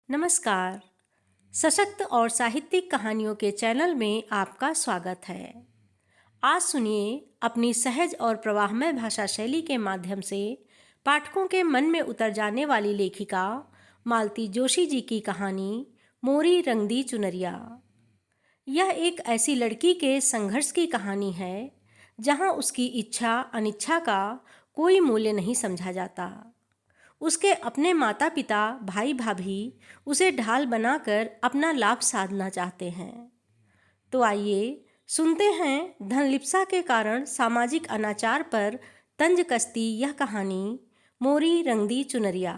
नमस्कार। सशक्त और साहित्यिक कहानियों के चैनल में आपका स्वागत है। आज सुनिए अपनी सहज और प्रवाहमय भाषा शैली के माध्यम से पाठकों के मन में उतर जाने वाली लेखिका मालती जोशी जी की कहानी मोरी रंगदी चुनरिया। यह एक ऐसी लड़की के संघर्ष की कहानी है जहां उसकी इच्छा अनिच्छा का कोई मूल्य नहीं समझा जाता। उसके अपने माता पिता भाई भाभी उसे ढाल बनाकर अपना लाभ साधना चाहते हैं। तो आइए सुनते हैं धनलिप्सा के कारण सामाजिक अनाचार पर तंज कसती यह कहानी मोरी रंगदी चुनरिया।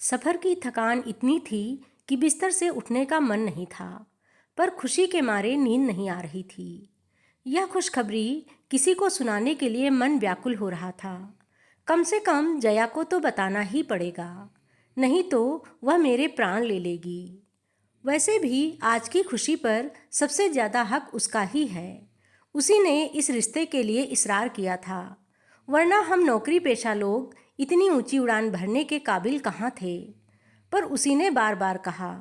सफ़र की थकान इतनी थी कि बिस्तर से उठने का मन नहीं था, पर खुशी के मारे नींद नहीं आ रही थी। यह खुशखबरी किसी को सुनाने के लिए मन व्याकुल हो रहा था। कम से कम जया को तो बताना ही पड़ेगा, नहीं तो वह मेरे प्राण ले लेगी। वैसे भी आज की खुशी पर सबसे ज़्यादा हक उसका ही है। उसी ने इस रिश्ते के लिए इसरार किया था, वरना हम नौकरी पेशा लोग इतनी ऊंची उड़ान भरने के काबिल कहाँ थे। पर उसी ने बार बार कहा,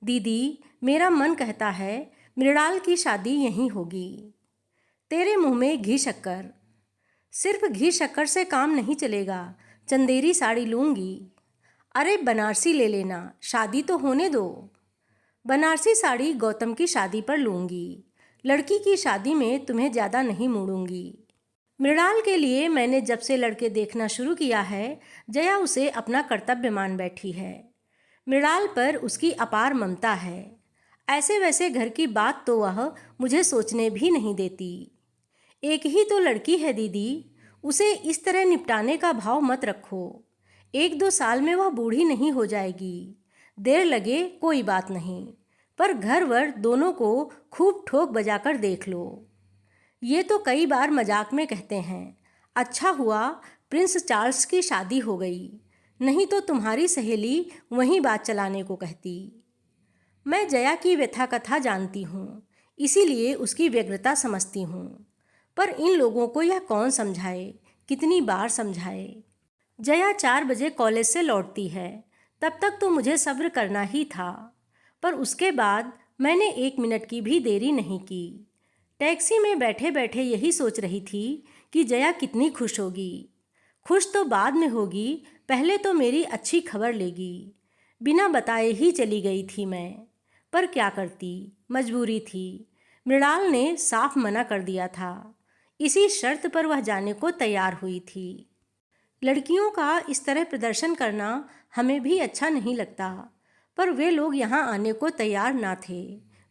दीदी मेरा मन कहता है मृणाल की शादी यहीं होगी। तेरे मुंह में घी शक्कर। सिर्फ घी शक्कर से काम नहीं चलेगा, चंदेरी साड़ी लूँगी। अरे बनारसी ले लेना, शादी तो होने दो। बनारसी साड़ी गौतम की शादी पर लूँगी, लड़की की शादी में तुम्हें ज़्यादा नहीं मोड़ूंगी। मृणाल के लिए मैंने जब से लड़के देखना शुरू किया है, जया उसे अपना कर्तव्य मान बैठी है। मृणाल पर उसकी अपार ममता है। ऐसे वैसे घर की बात तो वह मुझे सोचने भी नहीं देती। एक ही तो लड़की है दीदी, उसे इस तरह निपटाने का भाव मत रखो। 1-2 साल में वह बूढ़ी नहीं हो जाएगी। देर लगे कोई बात नहीं, पर घर वर दोनों को खूब ठोक बजाकर देख लो। ये तो कई बार मजाक में कहते हैं, अच्छा हुआ प्रिंस चार्ल्स की शादी हो गई, नहीं तो तुम्हारी सहेली वहीं बात चलाने को कहती। मैं जया की व्यथा कथा जानती हूँ, इसीलिए उसकी व्यग्रता समझती हूँ, पर इन लोगों को यह कौन समझाए, कितनी बार समझाए। जया 4 बजे कॉलेज से लौटती है, तब तक तो मुझे सब्र करना ही था, पर उसके बाद मैंने 1 मिनट की भी देरी नहीं की। टैक्सी में बैठे बैठे यही सोच रही थी कि जया कितनी खुश होगी। खुश तो बाद में होगी, पहले तो मेरी अच्छी खबर लेगी। बिना बताए ही चली गई थी मैं, पर क्या करती, मजबूरी थी। मृणाल ने साफ मना कर दिया था, इसी शर्त पर वह जाने को तैयार हुई थी। लड़कियों का इस तरह प्रदर्शन करना हमें भी अच्छा नहीं लगता, पर वे लोग यहाँ आने को तैयार ना थे।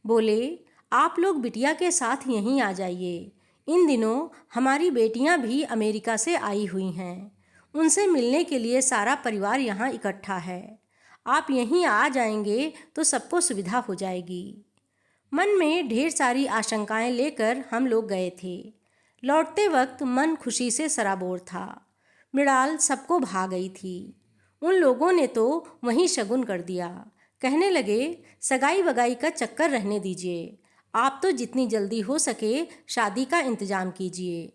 बोले, आप लोग बिटिया के साथ यहीं आ जाइए, इन दिनों हमारी बेटियाँ भी अमेरिका से आई हुई हैं, उनसे मिलने के लिए सारा परिवार यहाँ इकट्ठा है। आप यहीं आ जाएंगे तो सबको सुविधा हो जाएगी। मन में ढेर सारी आशंकाएं लेकर हम लोग गए थे। लौटते वक्त मन खुशी से सराबोर था। मृणाल सबको भा गई थी। उन लोगों ने तो वहीं शगुन कर दिया। कहने लगे, सगाई वगाई का चक्कर रहने दीजिए, आप तो जितनी जल्दी हो सके शादी का इंतजाम कीजिए।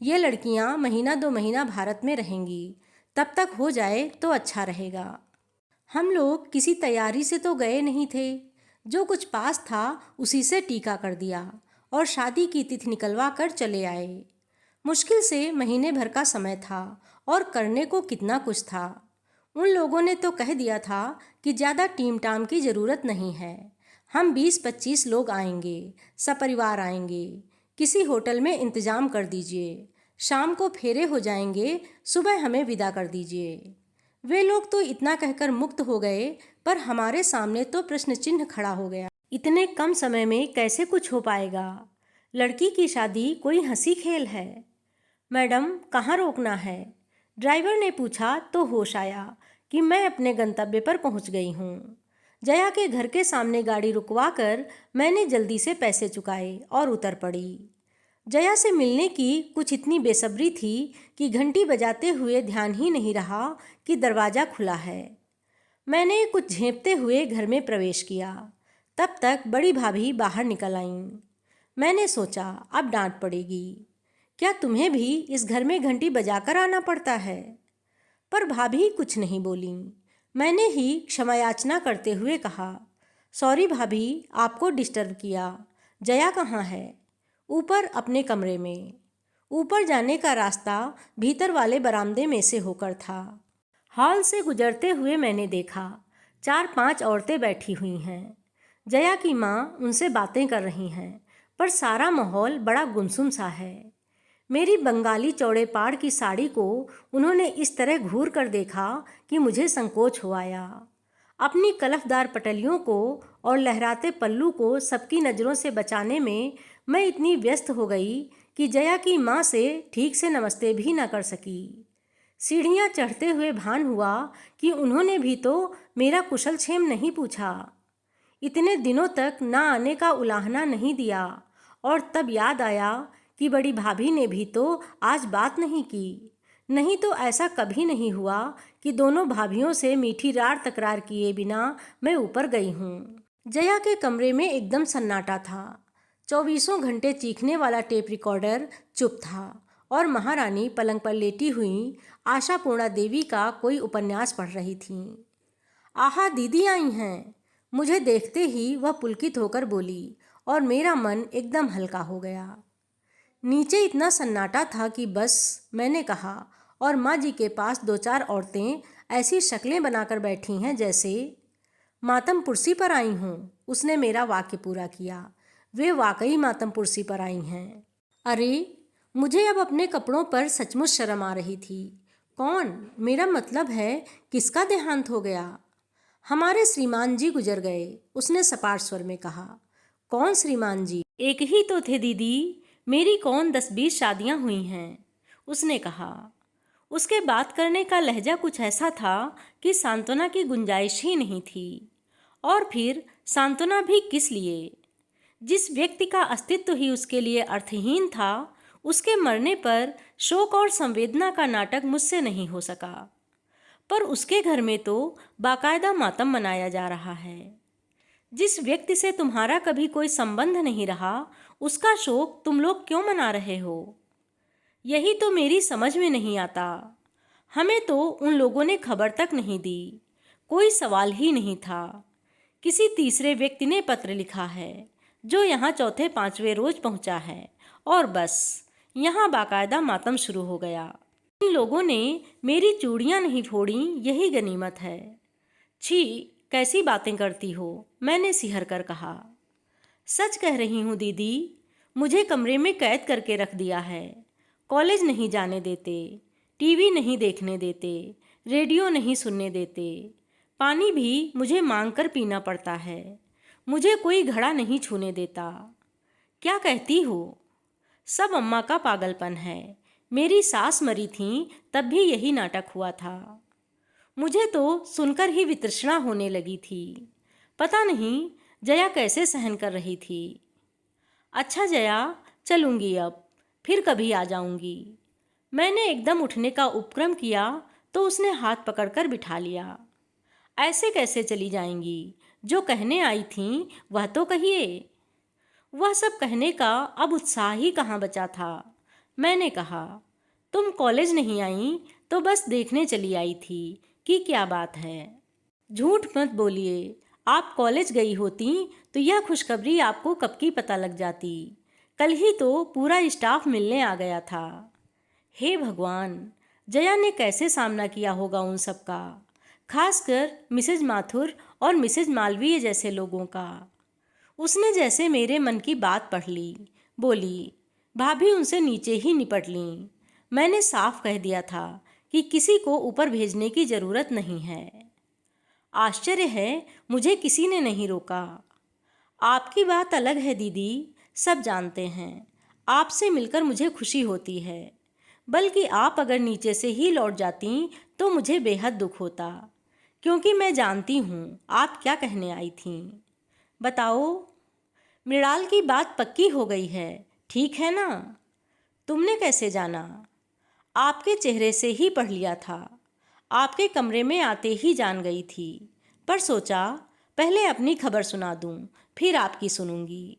ये लड़कियां महीना 2 महीना भारत में रहेंगी, तब तक हो जाए तो अच्छा रहेगा। हम लोग किसी तैयारी से तो गए नहीं थे, जो कुछ पास था उसी से टीका कर दिया और शादी की तिथि निकलवा कर चले आए। मुश्किल से महीने भर का समय था और करने को कितना कुछ था। उन लोगों ने तो कह दिया था कि ज़्यादा टीम टाम की ज़रूरत नहीं है, हम 20-25 लोग आएंगे, सपरिवार आएंगे, किसी होटल में इंतज़ाम कर दीजिए, शाम को फेरे हो जाएंगे, सुबह हमें विदा कर दीजिए। वे लोग तो इतना कहकर मुक्त हो गए, पर हमारे सामने तो प्रश्न चिन्ह खड़ा हो गया। इतने कम समय में कैसे कुछ हो पाएगा? लड़की की शादी कोई हंसी खेल है? मैडम कहाँ रोकना है? ड्राइवर ने पूछा तो होश आया कि मैं अपने गंतव्य पर पहुंच गई हूँ। जया के घर के सामने गाड़ी रुकवा कर मैंने जल्दी से पैसे चुकाए और उतर पड़ी। जया से मिलने की कुछ इतनी बेसब्री थी कि घंटी बजाते हुए ध्यान ही नहीं रहा कि दरवाज़ा खुला है। मैंने कुछ झेंपते हुए घर में प्रवेश किया, तब तक बड़ी भाभी बाहर निकल आईं। मैंने सोचा अब डांट पड़ेगी, क्या तुम्हें भी इस घर में घंटी बजाकर आना पड़ता है? पर भाभी कुछ नहीं बोलीं। मैंने ही क्षमा याचना करते हुए कहा, सॉरी भाभी, आपको डिस्टर्ब किया। जया कहाँ है? ऊपर अपने कमरे में। ऊपर जाने का रास्ता भीतर वाले बरामदे में से होकर था। हॉल से गुजरते हुए मैंने देखा 4-5 औरतें बैठी हुई हैं। जया की माँ उनसे बातें कर रही हैं, पर सारा माहौल बड़ा गुमसुम सा है। मेरी बंगाली चौड़े पाड़ की साड़ी को उन्होंने इस तरह घूर कर देखा कि मुझे संकोच हो आया। अपनी कलफदार पटलियों को और लहराते पल्लू को सबकी नज़रों से बचाने में मैं इतनी व्यस्त हो गई कि जया की माँ से ठीक से नमस्ते भी न कर सकी। सीढ़ियाँ चढ़ते हुए भान हुआ कि उन्होंने भी तो मेरा कुशल क्षेम नहीं पूछा। इतने दिनों तक ना आने का उलाहना नहीं दिया, और तब याद आया कि बड़ी भाभी ने भी तो आज बात नहीं की। नहीं तो ऐसा कभी नहीं हुआ कि दोनों भाभियों से मीठी रार तकरार किए बिना मैं ऊपर गई हूँ। जया के कमरे में एकदम सन्नाटा था। 24 घंटे चीखने वाला टेप रिकॉर्डर चुप था और महारानी पलंग पर लेटी हुई आशापूर्णा देवी का कोई उपन्यास पढ़ रही थीं। आहा, दीदी आई हैं। मुझे देखते ही वह पुलकित होकर बोली और मेरा मन एकदम हल्का हो गया। नीचे इतना सन्नाटा था कि बस मैंने कहा, और माँ जी के पास 2-4 औरतें ऐसी शक्लें बनाकर बैठी हैं जैसे मातम पुरसी पर आई हूँ। उसने मेरा वाक्य पूरा किया। वे वाकई मातम पुरसी पर आई हैं। अरे, मुझे अब अपने कपड़ों पर सचमुच शर्म आ रही थी। कौन? मेरा मतलब है, किसका देहांत हो गया? हमारे श्रीमान जी गुजर गए, उसने सपाट स्वर में कहा। कौन श्रीमान जी? एक ही तो थे दीदी, मेरी कौन 10-20 शादियां हुई हैं, उसने कहा। उसके बात करने का लहजा कुछ ऐसा था कि सांत्वना की गुंजाइश ही नहीं थी। और फिर सांत्वना भी किस लिए? जिस व्यक्ति का अस्तित्व ही उसके लिए अर्थहीन था, उसके मरने पर शोक और संवेदना का नाटक मुझसे नहीं हो सका। पर उसके घर में तो बाकायदा मातम मनाया जा रहा है। जिस व्यक्ति से तुम्हारा कभी कोई संबंध नहीं रहा, उसका शोक तुम लोग क्यों मना रहे हो? यही तो मेरी समझ में नहीं आता। हमें तो उन लोगों ने खबर तक नहीं दी। कोई सवाल ही नहीं था। किसी तीसरे व्यक्ति ने पत्र लिखा है, जो यहाँ 4-5वें रोज पहुँचा है, और बस यहाँ बाकायदा मातम शुरू हो गया। इन लोगों ने मेरी चूड़ियाँ नहीं फोड़ी, यही गनीमत है। छी, कैसी बातें करती हो, मैंने सिहर कर कहा। सच कह रही हूँ दीदी, मुझे कमरे में कैद करके रख दिया है। कॉलेज नहीं जाने देते, टीवी नहीं देखने देते, रेडियो नहीं सुनने देते, पानी भी मुझे मांग कर पीना पड़ता है। मुझे कोई घड़ा नहीं छूने देता। क्या कहती हो? सब अम्मा का पागलपन है। मेरी सास मरी थी तब भी यही नाटक हुआ था। मुझे तो सुनकर ही वितृष्णा होने लगी थी। पता नहीं जया कैसे सहन कर रही थी। अच्छा जया, चलूँगी अब, फिर कभी आ जाऊँगी। मैंने एकदम उठने का उपक्रम किया तो उसने हाथ पकड़कर बिठा लिया। ऐसे कैसे चली जाएंगी? जो कहने आई थीं वह तो कहिए। वह सब कहने का अब उत्साह ही कहाँ बचा था। मैंने कहा, तुम कॉलेज नहीं आई तो बस देखने चली आई थी कि क्या बात है। झूठ मत बोलिए, आप कॉलेज गई होती तो यह खुशखबरी आपको कब की पता लग जाती। कल ही तो पूरा स्टाफ मिलने आ गया था। हे भगवान, जया ने कैसे सामना किया होगा उन सब का, खासकर मिसेज माथुर और मिसेज मालवीय जैसे लोगों का। उसने जैसे मेरे मन की बात पढ़ ली। बोली, भाभी उनसे नीचे ही निपट लीं। मैंने साफ कह दिया था कि किसी को ऊपर भेजने की ज़रूरत नहीं है। आश्चर्य है, मुझे किसी ने नहीं रोका। आपकी बात अलग है दीदी, सब जानते हैं। आपसे मिलकर मुझे खुशी होती है, बल्कि आप अगर नीचे से ही लौट जाती तो मुझे बेहद दुख होता, क्योंकि मैं जानती हूँ आप क्या कहने आई थीं। बताओ। मृणाल की बात पक्की हो गई है, ठीक है ना? तुमने कैसे जाना? आपके चेहरे से ही पढ़ लिया था। आपके कमरे में आते ही जान गई थी, पर सोचा पहले अपनी खबर सुना दूं, फिर आपकी सुनूंगी।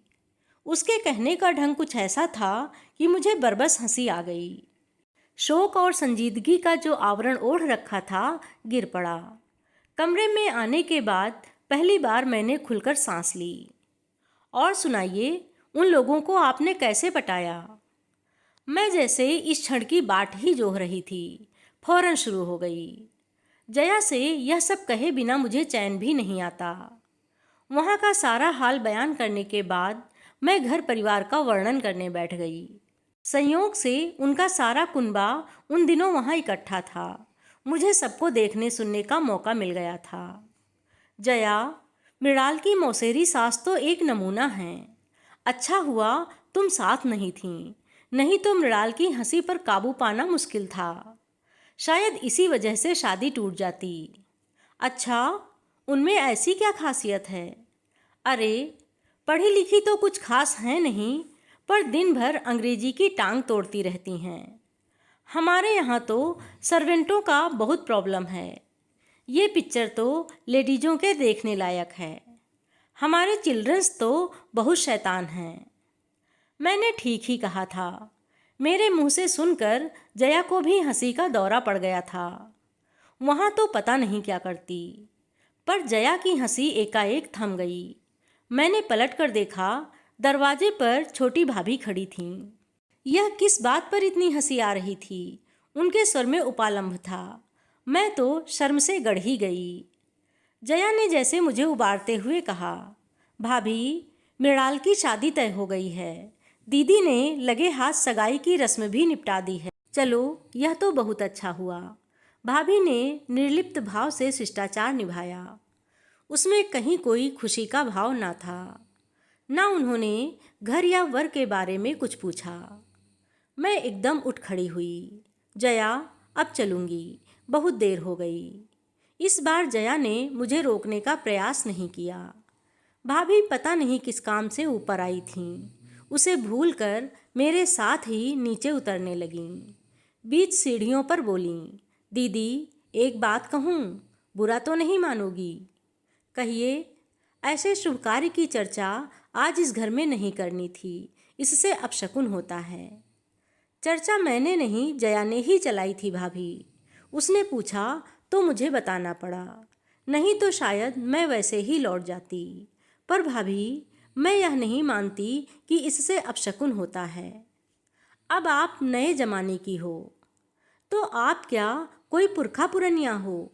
उसके कहने का ढंग कुछ ऐसा था कि मुझे बरबस हंसी आ गई। शोक और संजीदगी का जो आवरण ओढ़ रखा था गिर पड़ा। कमरे में आने के बाद पहली बार मैंने खुलकर सांस ली। और सुनाइए, उन लोगों को आपने कैसे पटाया? मैं जैसे इस क्षण की बाट ही जोह रही थी, फौरन शुरू हो गई। जया से यह सब कहे बिना मुझे चैन भी नहीं आता। वहाँ का सारा हाल बयान करने के बाद मैं घर परिवार का वर्णन करने बैठ गई। संयोग से उनका सारा कुनबा उन दिनों वहाँ इकट्ठा था। मुझे सबको देखने सुनने का मौका मिल गया था। जया, मृणाल की मौसेरी सास तो एक नमूना है। अच्छा हुआ तुम साथ नहीं थीं, नहीं तो मृणाल की हंसी पर काबू पाना मुश्किल था। शायद इसी वजह से शादी टूट जाती। अच्छा, उनमें ऐसी क्या खासियत है? अरे, पढ़ी लिखी तो कुछ खास है नहीं, पर दिन भर अंग्रेजी की टांग तोड़ती रहती हैं। हमारे यहाँ तो सर्वेंटों का बहुत प्रॉब्लम है। ये पिक्चर तो लेडीजों के देखने लायक है। हमारे चिल्ड्रंस तो बहुत शैतान हैं। मैंने ठीक ही कहा था। मेरे मुंह से सुनकर जया को भी हंसी का दौरा पड़ गया था। वहाँ तो पता नहीं क्या करती, पर जया की हंसी एकाएक थम गई। मैंने पलट कर देखा, दरवाजे पर छोटी भाभी खड़ी थीं। यह किस बात पर इतनी हंसी आ रही थी? उनके स्वर में उपालंभ था। मैं तो शर्म से गड़ ही गई। जया ने जैसे मुझे उबारते हुए कहा, भाभी, मृणाल की शादी तय हो गई है। दीदी ने लगे हाथ सगाई की रस्म भी निपटा दी है। चलो, यह तो बहुत अच्छा हुआ। भाभी ने निर्लिप्त भाव से शिष्टाचार निभाया। उसमें कहीं कोई खुशी का भाव ना था। ना उन्होंने घर या वर के बारे में कुछ पूछा। मैं एकदम उठ खड़ी हुई। जया, अब चलूँगी, बहुत देर हो गई। इस बार जया ने मुझे रोकने का प्रयास नहीं किया। भाभी पता नहीं किस काम से ऊपर आई थीं। उसे भूलकर मेरे साथ ही नीचे उतरने लगीं। बीच सीढ़ियों पर बोलीं, दीदी, एक बात कहूँ, बुरा तो नहीं मानोगी? कहिए। ऐसे शुभ कार्य की चर्चा आज इस घर में नहीं करनी थी, इससे अपशकुन होता है। चर्चा मैंने नहीं, जया ने ही चलाई थी भाभी। उसने पूछा तो मुझे बताना पड़ा, नहीं तो शायद मैं वैसे ही लौट जाती। पर भाभी, मैं यह नहीं मानती कि इससे अपशकुन होता है। अब आप नए जमाने की हो, तो आप क्या कोई पुरखा पुरनिया हो?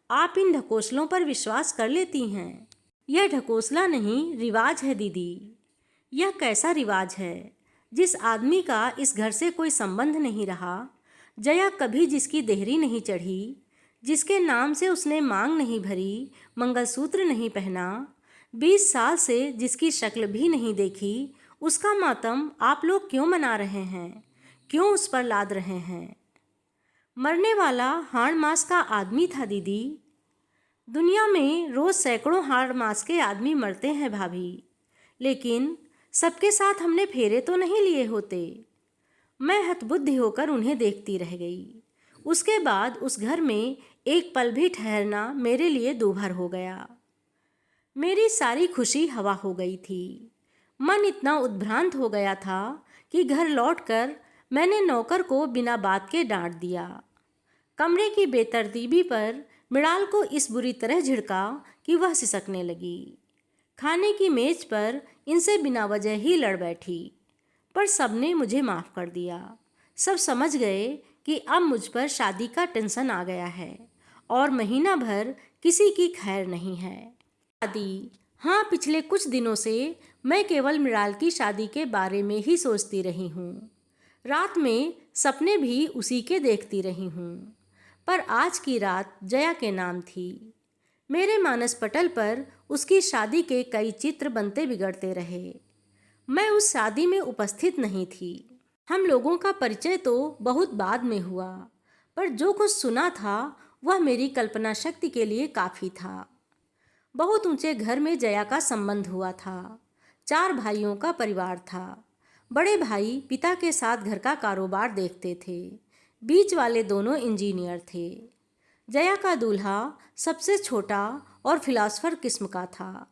आप इन ढकोसलों पर विश्वास कर लेती हैं। यह ढकोसला नहीं, रिवाज है दीदी। यह कैसा रिवाज है? जिस आदमी का इस घर से कोई संबंध नहीं रहा, जया कभी जिसकी देहरी नहीं चढ़ी, जिसके नाम से उसने मांग नहीं भरी, मंगलसूत्र नहीं पहना, 20 साल से जिसकी शक्ल भी नहीं देखी, उसका मातम आप लोग क्यों मना रहे हैं? क्यों उस पर लाद रहे हैं? मरने वाला हाड़ मास का आदमी था दीदी। दुनिया में रोज सैकड़ों हाड़ मास के आदमी मरते हैं भाभी, लेकिन सबके साथ हमने फेरे तो नहीं लिए होते। मैं हतबुद्धि होकर उन्हें देखती रह गई। उसके बाद उस घर में एक पल भी ठहरना मेरे लिए दूभर हो गया। मेरी सारी खुशी हवा हो गई थी। मन इतना उद्भ्रांत हो गया था कि घर लौटकर मैंने नौकर को बिना बात के डांट दिया। कमरे की बेतरतीबी पर मृणाल को इस बुरी तरह झिड़का कि वह सिसकने लगी। खाने की मेज पर इनसे बिना वजह ही लड़ बैठी, पर सबने मुझे माफ़ कर दिया। सब समझ गए कि अब मुझ पर शादी का टेंशन आ गया है और महीना भर किसी की खैर नहीं है। शादी, हाँ, पिछले कुछ दिनों से मैं केवल मृणाल की शादी के बारे में ही सोचती रही हूँ। रात में सपने भी उसी के देखती रही हूँ, पर आज की रात जया के नाम थी। मेरे मानस पटल पर उसकी शादी के कई चित्र बनते बिगड़ते रहे। मैं उस शादी में उपस्थित नहीं थी। हम लोगों का परिचय तो बहुत बाद में हुआ, पर जो कुछ सुना था वह मेरी कल्पना शक्ति के लिए काफ़ी था। बहुत ऊंचे घर में जया का संबंध हुआ था। 4 भाइयों का परिवार था। बड़े भाई पिता के साथ घर का कारोबार देखते थे। बीच वाले दोनों इंजीनियर थे। जया का दूल्हा सबसे छोटा और फिलासफर किस्म का था।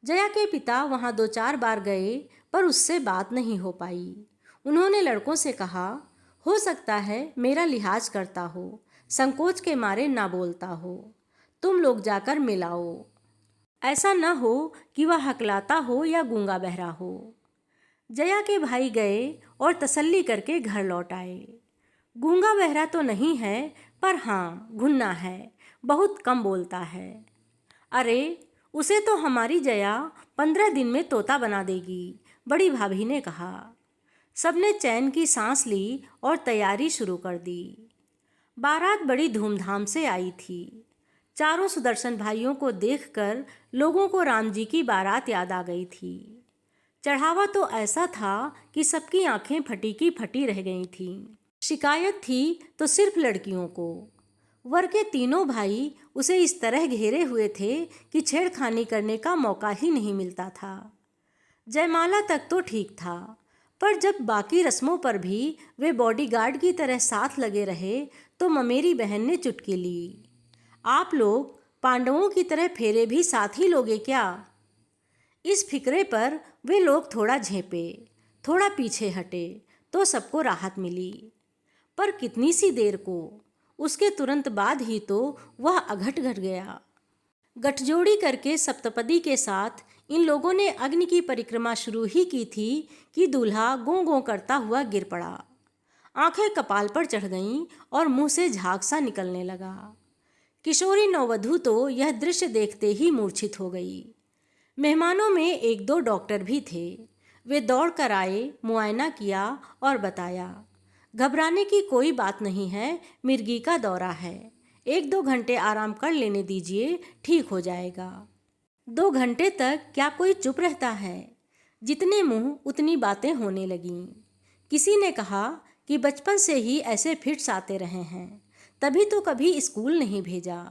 जया के पिता वहाँ 2-4 बार गए, पर उससे बात नहीं हो पाई। उन्होंने लड़कों से कहा, हो सकता है मेरा लिहाज करता हो, संकोच के मारे ना बोलता हो। तुम लोग जाकर मिलाओ। ऐसा न हो कि वह हकलाता हो या गूंगा बहरा हो। जया के भाई गए और तसल्ली करके घर लौट आए। गूंगा बहरा तो नहीं है, पर हाँ घुन्ना है, बहुत कम बोलता है। अरे उसे तो हमारी जया 15 दिन में तोता बना देगी, बड़ी भाभी ने कहा। सबने चैन की सांस ली और तैयारी शुरू कर दी। बारात बड़ी धूमधाम से आई थी। चारों सुदर्शन भाइयों को देखकर लोगों को राम जी की बारात याद आ गई थी। चढ़ावा तो ऐसा था कि सबकी आंखें फटी की फटी रह गई थीं। शिकायत थी तो सिर्फ लड़कियों को। वर के तीनों भाई उसे इस तरह घेरे हुए थे कि छेड़खानी करने का मौका ही नहीं मिलता था। जयमाला तक तो ठीक था, पर जब बाकी रस्मों पर भी वे बॉडीगार्ड की तरह साथ लगे रहे तो ममेरी बहन ने चुटकी ली। आप लोग पांडवों की तरह फेरे भी साथ ही लोगे क्या? इस फिक्रे पर वे लोग थोड़ा झेपे, थोड़ा पीछे हटे तो सबको राहत मिली। पर कितनी सी देर को, उसके तुरंत बाद ही तो वह अघट घट गया। गठजोड़ी करके सप्तपदी के साथ इन लोगों ने अग्नि की परिक्रमा शुरू ही की थी कि दूल्हा गों गों करता हुआ गिर पड़ा। आंखें कपाल पर चढ़ गईं और मुंह से झाग सा निकलने लगा। किशोरी नववधू तो यह दृश्य देखते ही मूर्छित हो गई। मेहमानों में एक दो डॉक्टर भी थे। वे दौड़ कर आए, मुआयना किया और बताया, घबराने की कोई बात नहीं है, मिर्गी का दौरा है, 1-2 घंटे आराम कर लेने दीजिए, ठीक हो जाएगा। 2 घंटे तक क्या कोई चुप रहता है? जितने मुंह उतनी बातें होने लगीं। किसी ने कहा कि बचपन से ही ऐसे फिट्स आते रहे हैं, तभी तो कभी स्कूल नहीं भेजा,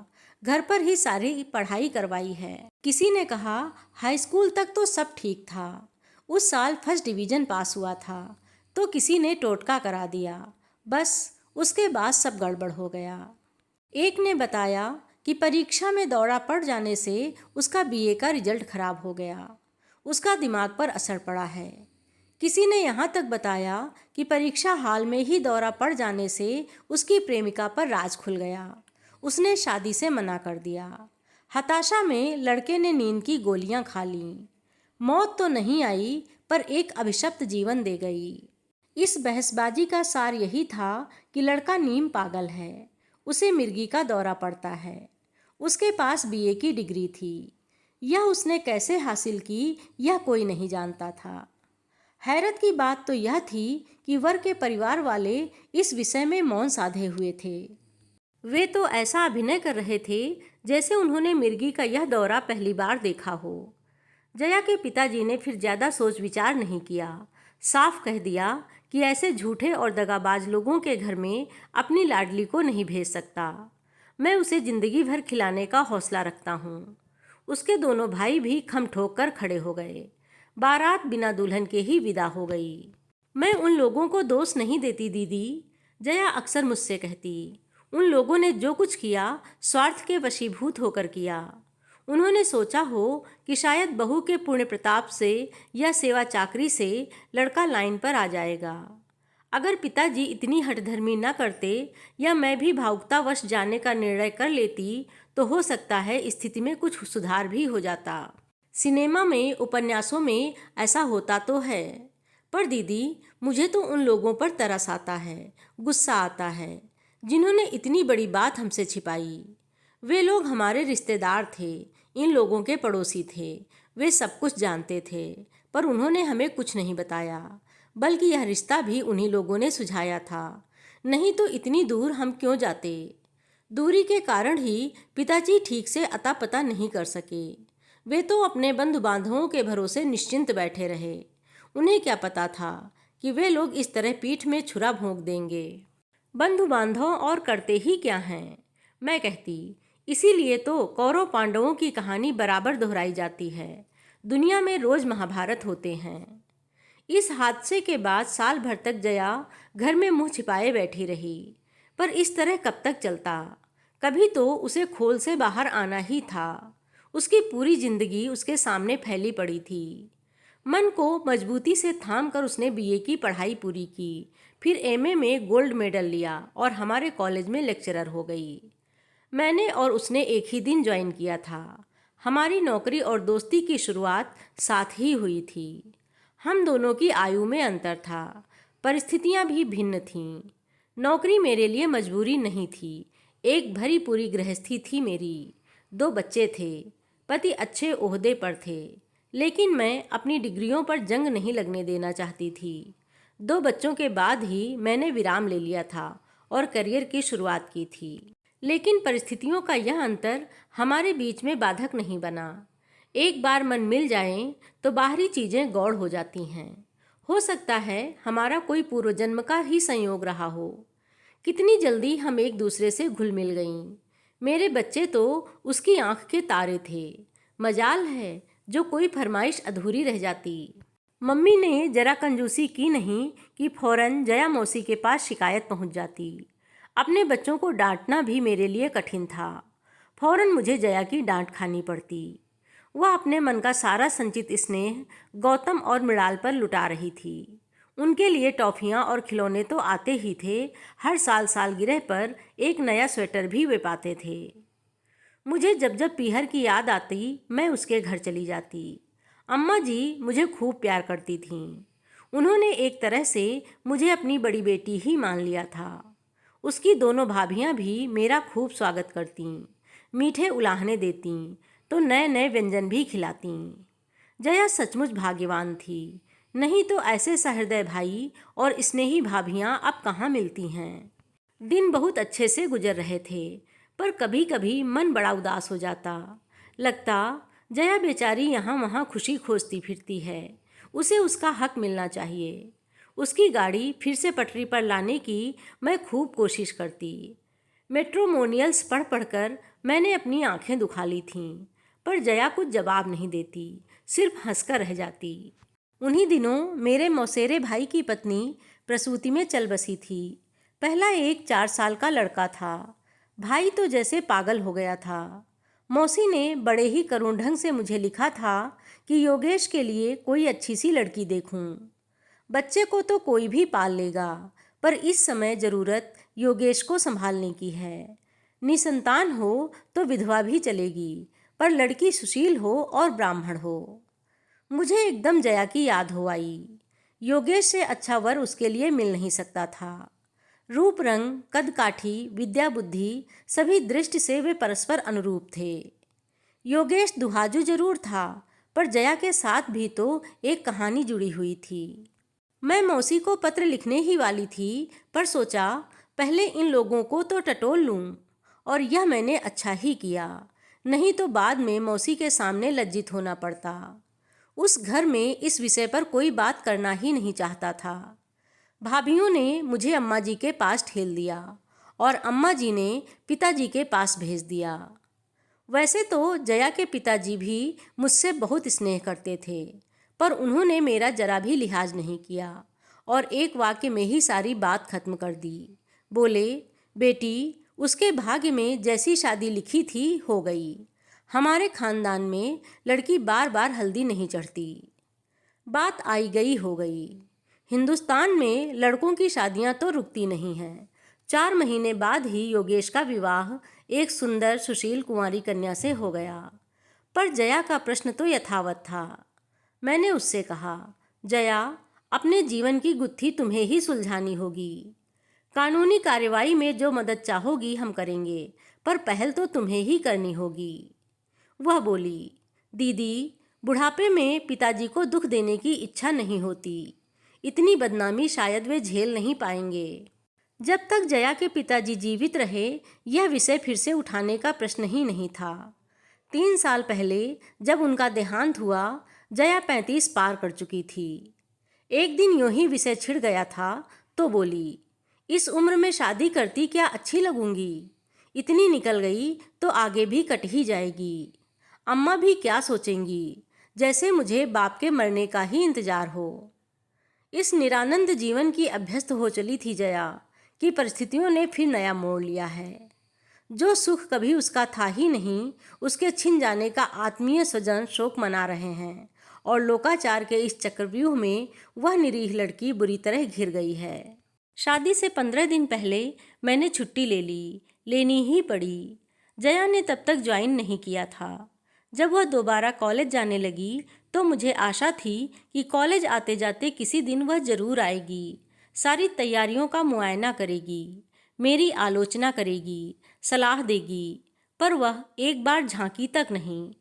घर पर ही सारी पढ़ाई करवाई है। किसी ने कहा हाई स्कूल तक तो सब ठीक था, उस साल फर्स्ट डिवीज़न पास हुआ था, तो किसी ने टोटका करा दिया, बस उसके बाद सब गड़बड़ हो गया। एक ने बताया कि परीक्षा में दौरा पड़ जाने से उसका बीए का रिजल्ट खराब हो गया, उसका दिमाग पर असर पड़ा है। किसी ने यहाँ तक बताया कि परीक्षा हाल में ही दौरा पड़ जाने से उसकी प्रेमिका पर राज खुल गया, उसने शादी से मना कर दिया। हताशा में लड़के ने नींद की गोलियां खा लीं। मौत तो नहीं आई, पर एक अभिशप्त जीवन दे गई। इस बहसबाजी का सार यही था कि लड़का नीम पागल है, उसे मिर्गी का दौरा पड़ता है। उसके पास बीए की डिग्री थी, यह उसने कैसे हासिल की यह कोई नहीं जानता था। हैरत की बात तो यह थी कि वर के परिवार वाले इस विषय में मौन साधे हुए थे। वे तो ऐसा अभिनय कर रहे थे जैसे उन्होंने मिर्गी का यह दौरा पहली बार देखा हो। जया के पिताजी ने फिर ज़्यादा सोच विचार नहीं किया, साफ कह दिया कि ऐसे झूठे और दगाबाज लोगों के घर में अपनी लाडली को नहीं भेज सकता। मैं उसे जिंदगी भर खिलाने का हौसला रखता हूँ। उसके दोनों भाई भी खम ठोक कर खड़े हो गए। बारात बिना दुल्हन के ही विदा हो गई। मैं उन लोगों को दोष नहीं देती दीदी, जया अक्सर मुझसे कहती। उन लोगों ने जो कुछ किया स्वार्थ के वशीभूत होकर किया। उन्होंने सोचा हो कि शायद बहू के पुण्य प्रताप से या सेवा चाकरी से लड़का लाइन पर आ जाएगा। अगर पिताजी इतनी हठधर्मी न करते या मैं भी भावुकतावश जाने का निर्णय कर लेती तो हो सकता है स्थिति में कुछ सुधार भी हो जाता। सिनेमा में, उपन्यासों में ऐसा होता तो है, पर दीदी मुझे तो उन लोगों पर तरस आता है, गुस्सा आता है, जिन्होंने इतनी बड़ी बात हमसे छिपाई। वे लोग हमारे रिश्तेदार थे, इन लोगों के पड़ोसी थे, वे सब कुछ जानते थे, पर उन्होंने हमें कुछ नहीं बताया, बल्कि यह रिश्ता भी उन्हीं लोगों ने सुझाया था। नहीं तो इतनी दूर हम क्यों जाते? दूरी के कारण ही पिताजी ठीक से अता पता नहीं कर सके। वे तो अपने बंधु बांधवों के भरोसे निश्चिंत बैठे रहे। उन्हें क्या पता था कि वे लोग इस तरह पीठ में छुरा भोंक देंगे। बंधु बांधव और करते ही क्या हैं, मैं कहती। इसीलिए तो कौरव पांडवों की कहानी बराबर दोहराई जाती है। दुनिया में रोज महाभारत होते हैं। इस हादसे के बाद साल भर तक जया घर में मुंह छिपाए बैठी रही, पर इस तरह कब तक चलता? कभी तो उसे खोल से बाहर आना ही था। उसकी पूरी जिंदगी उसके सामने फैली पड़ी थी। मन को मजबूती से थाम कर उसने बीए की पढ़ाई पूरी की, फिर एमए में गोल्ड मेडल लिया और हमारे कॉलेज में लेक्चरर हो गई। मैंने और उसने एक ही दिन ज्वाइन किया था। हमारी नौकरी और दोस्ती की शुरुआत साथ ही हुई थी। हम दोनों की आयु में अंतर था, परिस्थितियां भी भिन्न थीं। नौकरी मेरे लिए मजबूरी नहीं थी, एक भरी पूरी गृहस्थी थी मेरी। 2 बच्चे थे, पति अच्छे ओहदे पर थे, लेकिन मैं अपनी डिग्रियों पर जंग नहीं लगने देना चाहती थी। 2 बच्चों के बाद ही मैंने विराम ले लिया था और करियर की शुरुआत की थी। लेकिन परिस्थितियों का यह अंतर हमारे बीच में बाधक नहीं बना। एक बार मन मिल जाए तो बाहरी चीज़ें गौड़ हो जाती हैं। हो सकता है हमारा कोई पूर्व जन्म का ही संयोग रहा हो। कितनी जल्दी हम एक दूसरे से घुल मिल गईं। मेरे बच्चे तो उसकी आंख के तारे थे। मजाल है जो कोई फरमाइश अधूरी रह जाती। मम्मी ने जरा कंजूसी की नहीं कि फौरन जया मौसी के पास शिकायत पहुंच जाती। अपने बच्चों को डांटना भी मेरे लिए कठिन था। फौरन मुझे जया की डांट खानी पड़ती। वह अपने मन का सारा संचित स्नेह गौतम और मृणाल पर लुटा रही थी। उनके लिए टॉफियाँ और खिलौने तो आते ही थे, हर साल सालगिरह पर एक नया स्वेटर भी वे पाते थे। मुझे जब जब पीहर की याद आती मैं उसके घर चली जाती। अम्मा जी मुझे खूब प्यार करती थीं। उन्होंने एक तरह से मुझे अपनी बड़ी बेटी ही मान लिया था। उसकी दोनों भाभियां भी मेरा खूब स्वागत करतीं, मीठे उलाहने देतीं तो नए नए व्यंजन भी खिलातीं। जया सचमुच भाग्यवान थी, नहीं तो ऐसे सहृदय भाई और स्नेही भाभियां अब कहाँ मिलती हैं। दिन बहुत अच्छे से गुजर रहे थे, पर कभी कभी मन बड़ा उदास हो जाता। लगता जया बेचारी यहाँ वहाँ खुशी खोजती फिरती है, उसे उसका हक मिलना चाहिए। उसकी गाड़ी फिर से पटरी पर लाने की मैं खूब कोशिश करती। मेट्रोमोनियल्स पढ़ पढ़कर मैंने अपनी आंखें दुखा ली थीं, पर जया कुछ जवाब नहीं देती, सिर्फ हंसकर रह जाती। उन्हीं दिनों मेरे मौसेरे भाई की पत्नी प्रसूति में चल बसी थी। पहला एक 4 साल का लड़का था। भाई तो जैसे पागल हो गया था। मौसी ने बड़े ही करुण ढंग से मुझे लिखा था कि योगेश के लिए कोई अच्छी सी लड़की देखूं। बच्चे को तो कोई भी पाल लेगा, पर इस समय ज़रूरत योगेश को संभालने की है। निसंतान हो तो विधवा भी चलेगी, पर लड़की सुशील हो और ब्राह्मण हो। मुझे एकदम जया की याद हो आई। योगेश से अच्छा वर उसके लिए मिल नहीं सकता था। रूप रंग, कद काठी, विद्या बुद्धि सभी दृष्टि से वे परस्पर अनुरूप थे। योगेश दुहाजू जरूर था, पर जया के साथ भी तो एक कहानी जुड़ी हुई थी। मैं मौसी को पत्र लिखने ही वाली थी, पर सोचा पहले इन लोगों को तो टटोल लूं, और यह मैंने अच्छा ही किया, नहीं तो बाद में मौसी के सामने लज्जित होना पड़ता। उस घर में इस विषय पर कोई बात करना ही नहीं चाहता था। भाभियों ने मुझे अम्मा जी के पास ठेल दिया और अम्मा जी ने पिताजी के पास भेज दिया। वैसे तो जया के पिताजी भी मुझसे बहुत स्नेह करते थे, पर उन्होंने मेरा जरा भी लिहाज नहीं किया और एक वाक्य में ही सारी बात खत्म कर दी। बोले, बेटी, उसके भाग्य में जैसी शादी लिखी थी हो गई। हमारे खानदान में लड़की बार बार हल्दी नहीं चढ़ती। बात आई गई हो गई। हिंदुस्तान में लड़कों की शादियां तो रुकती नहीं हैं। 4 महीने बाद ही योगेश का विवाह एक सुंदर सुशील कुंवारी कन्या से हो गया। पर जया का प्रश्न तो यथावत था। मैंने उससे कहा, जया, अपने जीवन की गुत्थी तुम्हें ही सुलझानी होगी। कानूनी कार्रवाई में जो मदद चाहोगी हम करेंगे, पर पहल तो तुम्हें ही करनी होगी। वह बोली, दीदी, बुढ़ापे में पिताजी को दुख देने की इच्छा नहीं होती। इतनी बदनामी शायद वे झेल नहीं पाएंगे। जब तक जया के पिताजी जीवित रहे यह विषय फिर से उठाने का प्रश्न ही नहीं था। 3 साल पहले जब उनका देहांत हुआ, जया 35 पार कर चुकी थी। एक दिन यूं ही विषय छिड़ गया था तो बोली, इस उम्र में शादी करती क्या अच्छी लगूंगी? इतनी निकल गई तो आगे भी कट ही जाएगी। अम्मा भी क्या सोचेंगी, जैसे मुझे बाप के मरने का ही इंतजार हो। इस निरानंद जीवन की अभ्यस्त हो चली थी जया कि परिस्थितियों ने फिर नया मोड़ लिया है। जो सुख कभी उसका था ही नहीं, उसके छिन जाने का आत्मीय स्वजन शोक मना रहे हैं, और लोकाचार के इस चक्रव्यूह में वह निरीह लड़की बुरी तरह घिर गई है। शादी से 15 दिन पहले मैंने छुट्टी ले ली, लेनी ही पड़ी। जया ने तब तक ज्वाइन नहीं किया था। जब वह दोबारा कॉलेज जाने लगी तो मुझे आशा थी कि कॉलेज आते जाते किसी दिन वह जरूर आएगी, सारी तैयारियों का मुआयना करेगी, मेरी आलोचना करेगी, सलाह देगी, पर वह एक बार झांकी तक नहीं।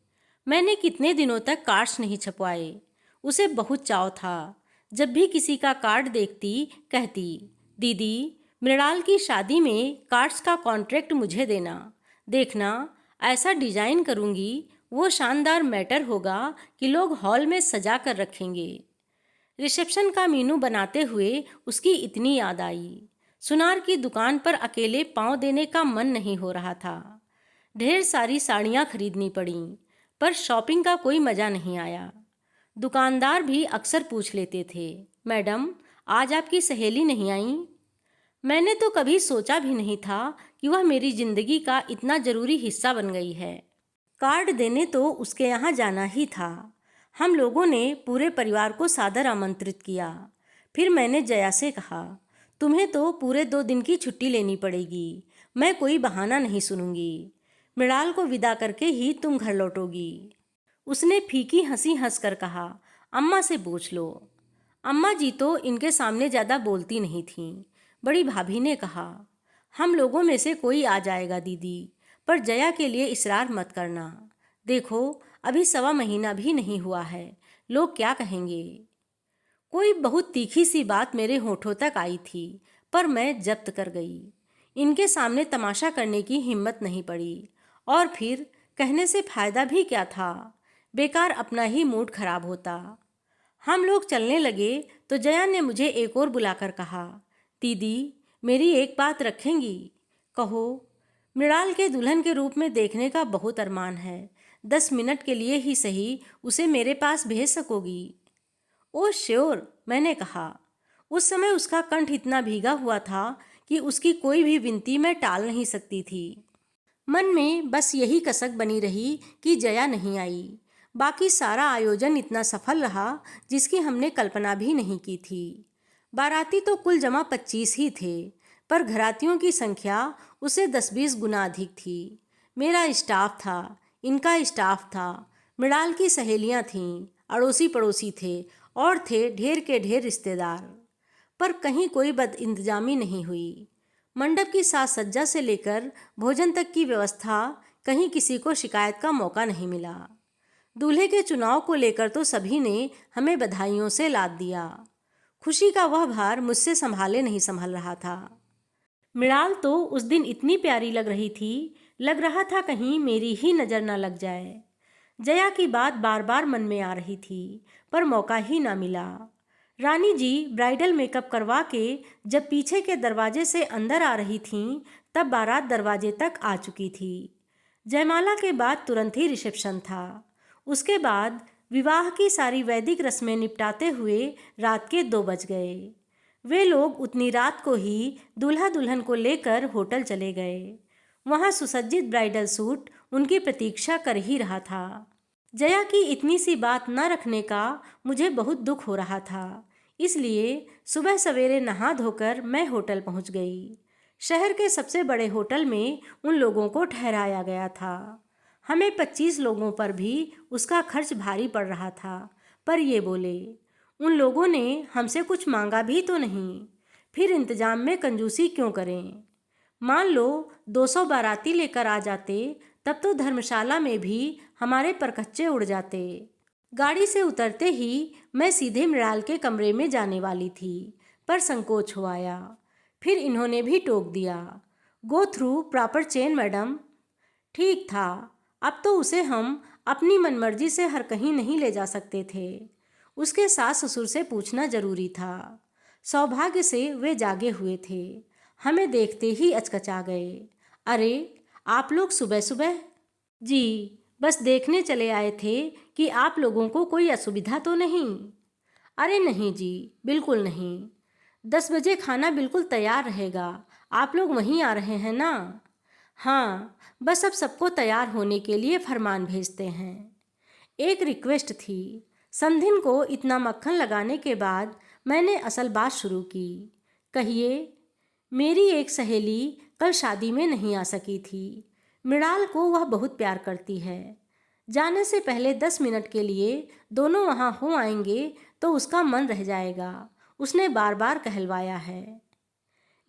मैंने कितने दिनों तक कार्ड्स नहीं छपवाए। उसे बहुत चाव था। जब भी किसी का कार्ड देखती कहती, दीदी मृणाल की शादी में कार्ड्स का कॉन्ट्रैक्ट मुझे देना, देखना ऐसा डिजाइन करूंगी वो शानदार मैटर होगा कि लोग हॉल में सजा कर रखेंगे। रिसेप्शन का मीनू बनाते हुए उसकी इतनी याद आई। सुनार की दुकान पर अकेले पांव देने का मन नहीं हो रहा था। ढेर सारी साड़ियाँ खरीदनी पड़ीं, पर शॉपिंग का कोई मज़ा नहीं आया। दुकानदार भी अक्सर पूछ लेते थे, मैडम आज आपकी सहेली नहीं आई? मैंने तो कभी सोचा भी नहीं था कि वह मेरी जिंदगी का इतना ज़रूरी हिस्सा बन गई है। कार्ड देने तो उसके यहाँ जाना ही था। हम लोगों ने पूरे परिवार को सादर आमंत्रित किया। फिर मैंने जया से कहा, तुम्हें तो पूरे 2 दिन की छुट्टी लेनी पड़ेगी, मैं कोई बहाना नहीं सुनूंगी। मृणाल को विदा करके ही तुम घर लौटोगी। उसने फीकी हंसी हंसकर कहा, अम्मा से पूछ लो। अम्मा जी तो इनके सामने ज़्यादा बोलती नहीं थीं। बड़ी भाभी ने कहा, हम लोगों में से कोई आ जाएगा दीदी, पर जया के लिए इसरार मत करना। देखो अभी 1.25 महीना भी नहीं हुआ है, लोग क्या कहेंगे। कोई बहुत तीखी सी बात मेरे होठों तक आई थी, पर मैं जब्त कर गई। इनके सामने तमाशा करने की हिम्मत नहीं पड़ी, और फिर कहने से फायदा भी क्या था, बेकार अपना ही मूड खराब होता। हम लोग चलने लगे तो जया ने मुझे एक और बुलाकर कहा, दीदी मेरी एक बात रखेंगी? कहो। मृणाल के दुल्हन के रूप में देखने का बहुत अरमान है। 10 मिनट के लिए ही सही उसे मेरे पास भेज सकोगी? ओ श्योर, मैंने कहा। उस समय उसका कंठ इतना भीगा हुआ था कि उसकी कोई भी विनती मैं टाल नहीं सकती थी। मन में बस यही कसक बनी रही कि जया नहीं आई। बाकी सारा आयोजन इतना सफल रहा जिसकी हमने कल्पना भी नहीं की थी। बाराती तो कुल जमा 25 ही थे, पर घरातियों की संख्या उसे 10-20 गुना अधिक थी। मेरा स्टाफ था, इनका स्टाफ था, मृणाल की सहेलियां थीं, अड़ोसी पड़ोसी थे, और थे ढेर के ढेर रिश्तेदार। पर कहीं कोई बदइंतजामी नहीं हुई। मंडप की साज सज्जा से लेकर भोजन तक की व्यवस्था, कहीं किसी को शिकायत का मौका नहीं मिला। दूल्हे के चुनाव को लेकर तो सभी ने हमें बधाइयों से लाद दिया। खुशी का वह भार मुझसे संभाले नहीं संभल रहा था। मृणाल तो उस दिन इतनी प्यारी लग रही थी, लग रहा था कहीं मेरी ही नज़र न लग जाए। जया की बात बार बार मन में आ रही थी, पर मौका ही ना मिला। रानी जी ब्राइडल मेकअप करवा के जब पीछे के दरवाजे से अंदर आ रही थीं, तब बारात दरवाजे तक आ चुकी थी। जयमाला के बाद तुरंत ही रिसेप्शन था। उसके बाद विवाह की सारी वैदिक रस्में निपटाते हुए रात के 2 बज गए। वे लोग उतनी रात को ही दूल्हा दुल्हन को लेकर होटल चले गए। वहाँ सुसज्जित ब्राइडल सूट उनकी प्रतीक्षा कर ही रहा था। जया की इतनी सी बात न रखने का मुझे बहुत दुख हो रहा था, इसलिए सुबह सवेरे नहा धोकर मैं होटल पहुँच गई। शहर के सबसे बड़े होटल में उन लोगों को ठहराया गया था। हमें 25 लोगों पर भी उसका खर्च भारी पड़ रहा था, पर ये बोले, उन लोगों ने हमसे कुछ मांगा भी तो नहीं, फिर इंतजाम में कंजूसी क्यों करें। मान लो 200 बाराती लेकर आ जाते, तब तो धर्मशाला में भी हमारे परकच्चे उड़ जाते। गाड़ी से उतरते ही मैं सीधे मृणाल के कमरे में जाने वाली थी, पर संकोच हो आया। फिर इन्होंने भी टोक दिया, go through proper chain madam. ठीक था, अब तो उसे हम अपनी मनमर्जी से हर कहीं नहीं ले जा सकते थे। उसके सास ससुर से पूछना जरूरी था। सौभाग्य से वे जागे हुए थे, हमें देखते ही अचकचा गए। अरे आप लोग सुबह सुबह? जी बस देखने चले आए थे कि आप लोगों को कोई असुविधा तो नहीं। अरे नहीं जी, बिल्कुल नहीं। 10 बजे खाना बिल्कुल तैयार रहेगा, आप लोग वहीं आ रहे हैं ना? हाँ, बस अब सबको तैयार होने के लिए फरमान भेजते हैं। एक रिक्वेस्ट थी। समधिन को इतना मक्खन लगाने के बाद मैंने असल बात शुरू की। कहिए। मेरी एक सहेली कल शादी में नहीं आ सकी थी। मृणाल को वह बहुत प्यार करती है। जाने से पहले 10 मिनट के लिए दोनों वहाँ हो आएंगे तो उसका मन रह जाएगा, उसने बार बार कहलवाया है।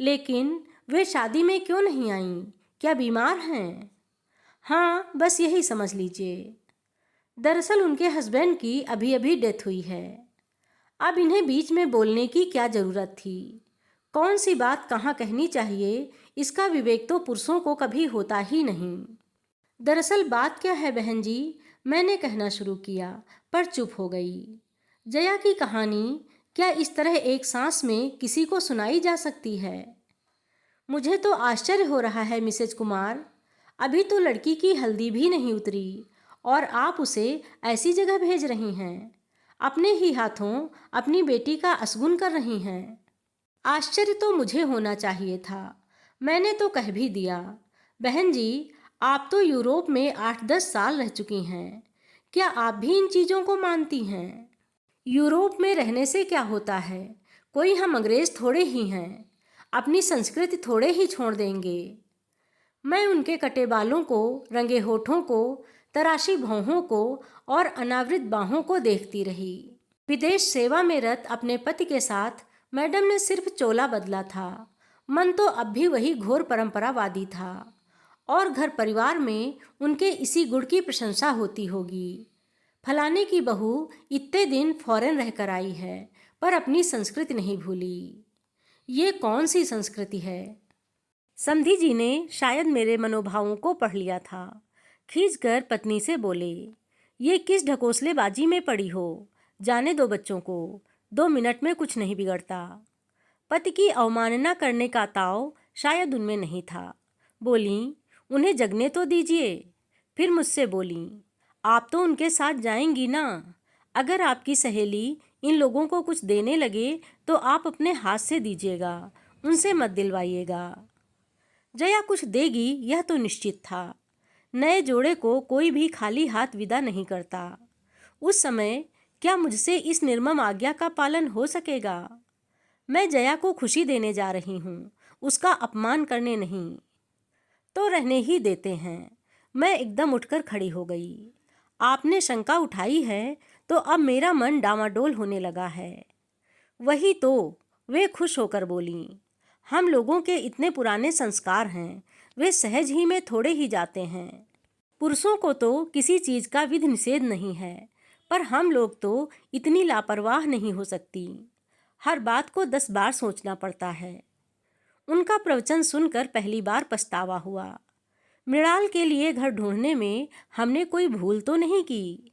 लेकिन वे शादी में क्यों नहीं आईं? क्या बीमार हैं? हाँ, बस यही समझ लीजिए। दरअसल उनके हस्बैंड की अभी अभी डेथ हुई है। अब इन्हें बीच में बोलने की क्या ज़रूरत थी? कौन सी बात कहाँ कहनी चाहिए, इसका विवेक तो पुरुषों को कभी होता ही नहीं। दरअसल बात क्या है बहन जी, मैंने कहना शुरू किया पर चुप हो गई। जया की कहानी क्या इस तरह एक सांस में किसी को सुनाई जा सकती है? मुझे तो आश्चर्य हो रहा है मिसेज कुमार, अभी तो लड़की की हल्दी भी नहीं उतरी और आप उसे ऐसी जगह भेज रही हैं, अपने ही हाथों अपनी बेटी का असगुन कर रही हैं। आश्चर्य तो मुझे होना चाहिए था, मैंने तो कह भी दिया। बहन जी, आप तो यूरोप में 8-10 साल रह चुकी हैं, क्या आप भी इन चीज़ों को मानती हैं? यूरोप में रहने से क्या होता है, कोई हम अंग्रेज थोड़े ही हैं, अपनी संस्कृति थोड़े ही छोड़ देंगे। मैं उनके कटे बालों को, रंगे होठों को, तराशी भौहों को और अनावृत बाहों को देखती रही। विदेश सेवा में रत अपने पति के साथ मैडम ने सिर्फ चोला बदला था, मन तो अब भी वही घोर परंपरावादी था। और घर परिवार में उनके इसी गुण की प्रशंसा होती होगी। फलाने की बहू इतने दिन फॉरेन रहकर आई है पर अपनी संस्कृति नहीं भूली। ये कौन सी संस्कृति है? समधी जी ने शायद मेरे मनोभावों को पढ़ लिया था। खींचकर पत्नी से बोले, ये किस ढकोसलेबाजी में पड़ी हो, जाने दो बच्चों को, 2 मिनट में कुछ नहीं बिगड़ता। पति की अवमानना करने का ताव शायद उनमें नहीं था। बोली, उन्हें जगने तो दीजिए। फिर मुझसे बोली, आप तो उनके साथ जाएंगी ना, अगर आपकी सहेली इन लोगों को कुछ देने लगे तो आप अपने हाथ से दीजिएगा, उनसे मत दिलवाइएगा। जया कुछ देगी यह तो निश्चित था। नए जोड़े को कोई भी खाली हाथ विदा नहीं करता। उस समय क्या मुझसे इस निर्मम आज्ञा का पालन हो सकेगा? मैं जया को खुशी देने जा रही हूँ, उसका अपमान करने नहीं। तो रहने ही देते हैं। मैं एकदम उठकर खड़ी हो गई। आपने शंका उठाई है तो अब मेरा मन डामाडोल होने लगा है। वही तो, वे खुश होकर बोली, हम लोगों के इतने पुराने संस्कार हैं, वे सहज ही में थोड़े ही जाते हैं। पुरुषों को तो किसी चीज़ का विधि निषेध नहीं है, पर हम लोग तो इतनी लापरवाह नहीं हो सकती। हर बात को 10 बार सोचना पड़ता है। उनका प्रवचन सुनकर पहली बार पछतावा हुआ। मृणाल के लिए घर ढूंढने में हमने कोई भूल तो नहीं की।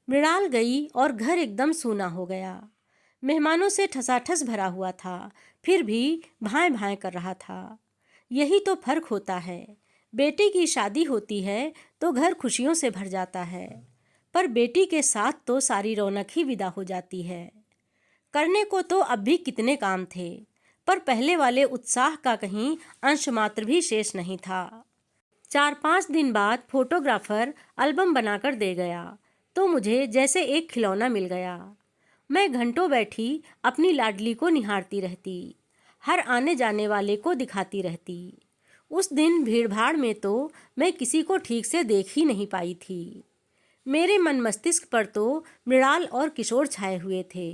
मृणाल गई और घर एकदम सूना हो गया। मेहमानों से ठसाठस भरा हुआ था, फिर भी भाएं भाएं कर रहा था। यही तो फर्क होता है। बेटी की शादी होती है तो घर खुशियों से भर जाता है, पर बेटी के साथ तो सारी रौनक ही विदा हो जाती है। करने को तो अब भी कितने काम थे, पर पहले वाले उत्साह का कहीं अंश मात्र भी शेष नहीं था। 4-5 दिन बाद फोटोग्राफर एल्बम बनाकर दे गया तो मुझे जैसे एक खिलौना मिल गया। मैं घंटों बैठी अपनी लाडली को निहारती रहती, हर आने जाने वाले को दिखाती रहती। उस दिन भीड़भाड़ में तो मैं किसी को ठीक से देख ही नहीं पाई थी। मेरे मन मस्तिष्क पर तो मृणाल और किशोर छाए हुए थे,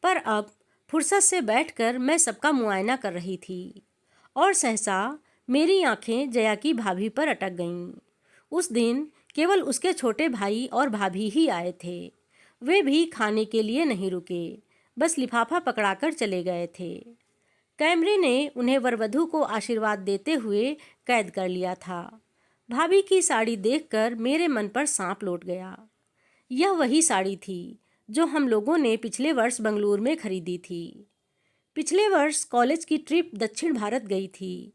पर अब फुर्सत से बैठकर मैं सबका मुआयना कर रही थी और सहसा मेरी आंखें जया की भाभी पर अटक गईं। उस दिन केवल उसके छोटे भाई और भाभी ही आए थे। वे भी खाने के लिए नहीं रुके, बस लिफाफा पकड़ाकर चले गए थे। कैमरे ने उन्हें वरवधू को आशीर्वाद देते हुए कैद कर लिया था। भाभी की साड़ी देखकर मेरे मन पर सांप लौट गया। यह वही साड़ी थी जो हम लोगों ने पिछले वर्ष बंगलुरु में खरीदी थी। पिछले वर्ष कॉलेज की ट्रिप दक्षिण भारत गई थी।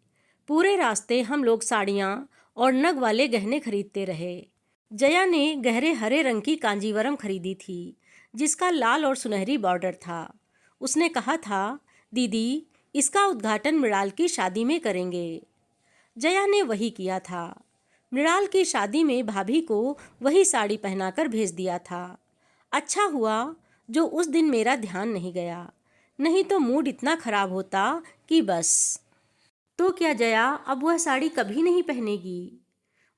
पूरे रास्ते हम लोग साड़ियाँ और नग वाले गहने खरीदते रहे। जया ने गहरे हरे रंग की कांजीवरम खरीदी थी, जिसका लाल और सुनहरी बॉर्डर था। उसने कहा था, दीदी इसका उद्घाटन मृणाल की शादी में करेंगे। जया ने वही किया था। मृणाल की शादी में भाभी को वही साड़ी पहनाकर भेज दिया था। अच्छा हुआ जो उस दिन मेरा ध्यान नहीं गया, नहीं तो मूड इतना खराब होता कि बस। तो क्या जया अब वह साड़ी कभी नहीं पहनेगी?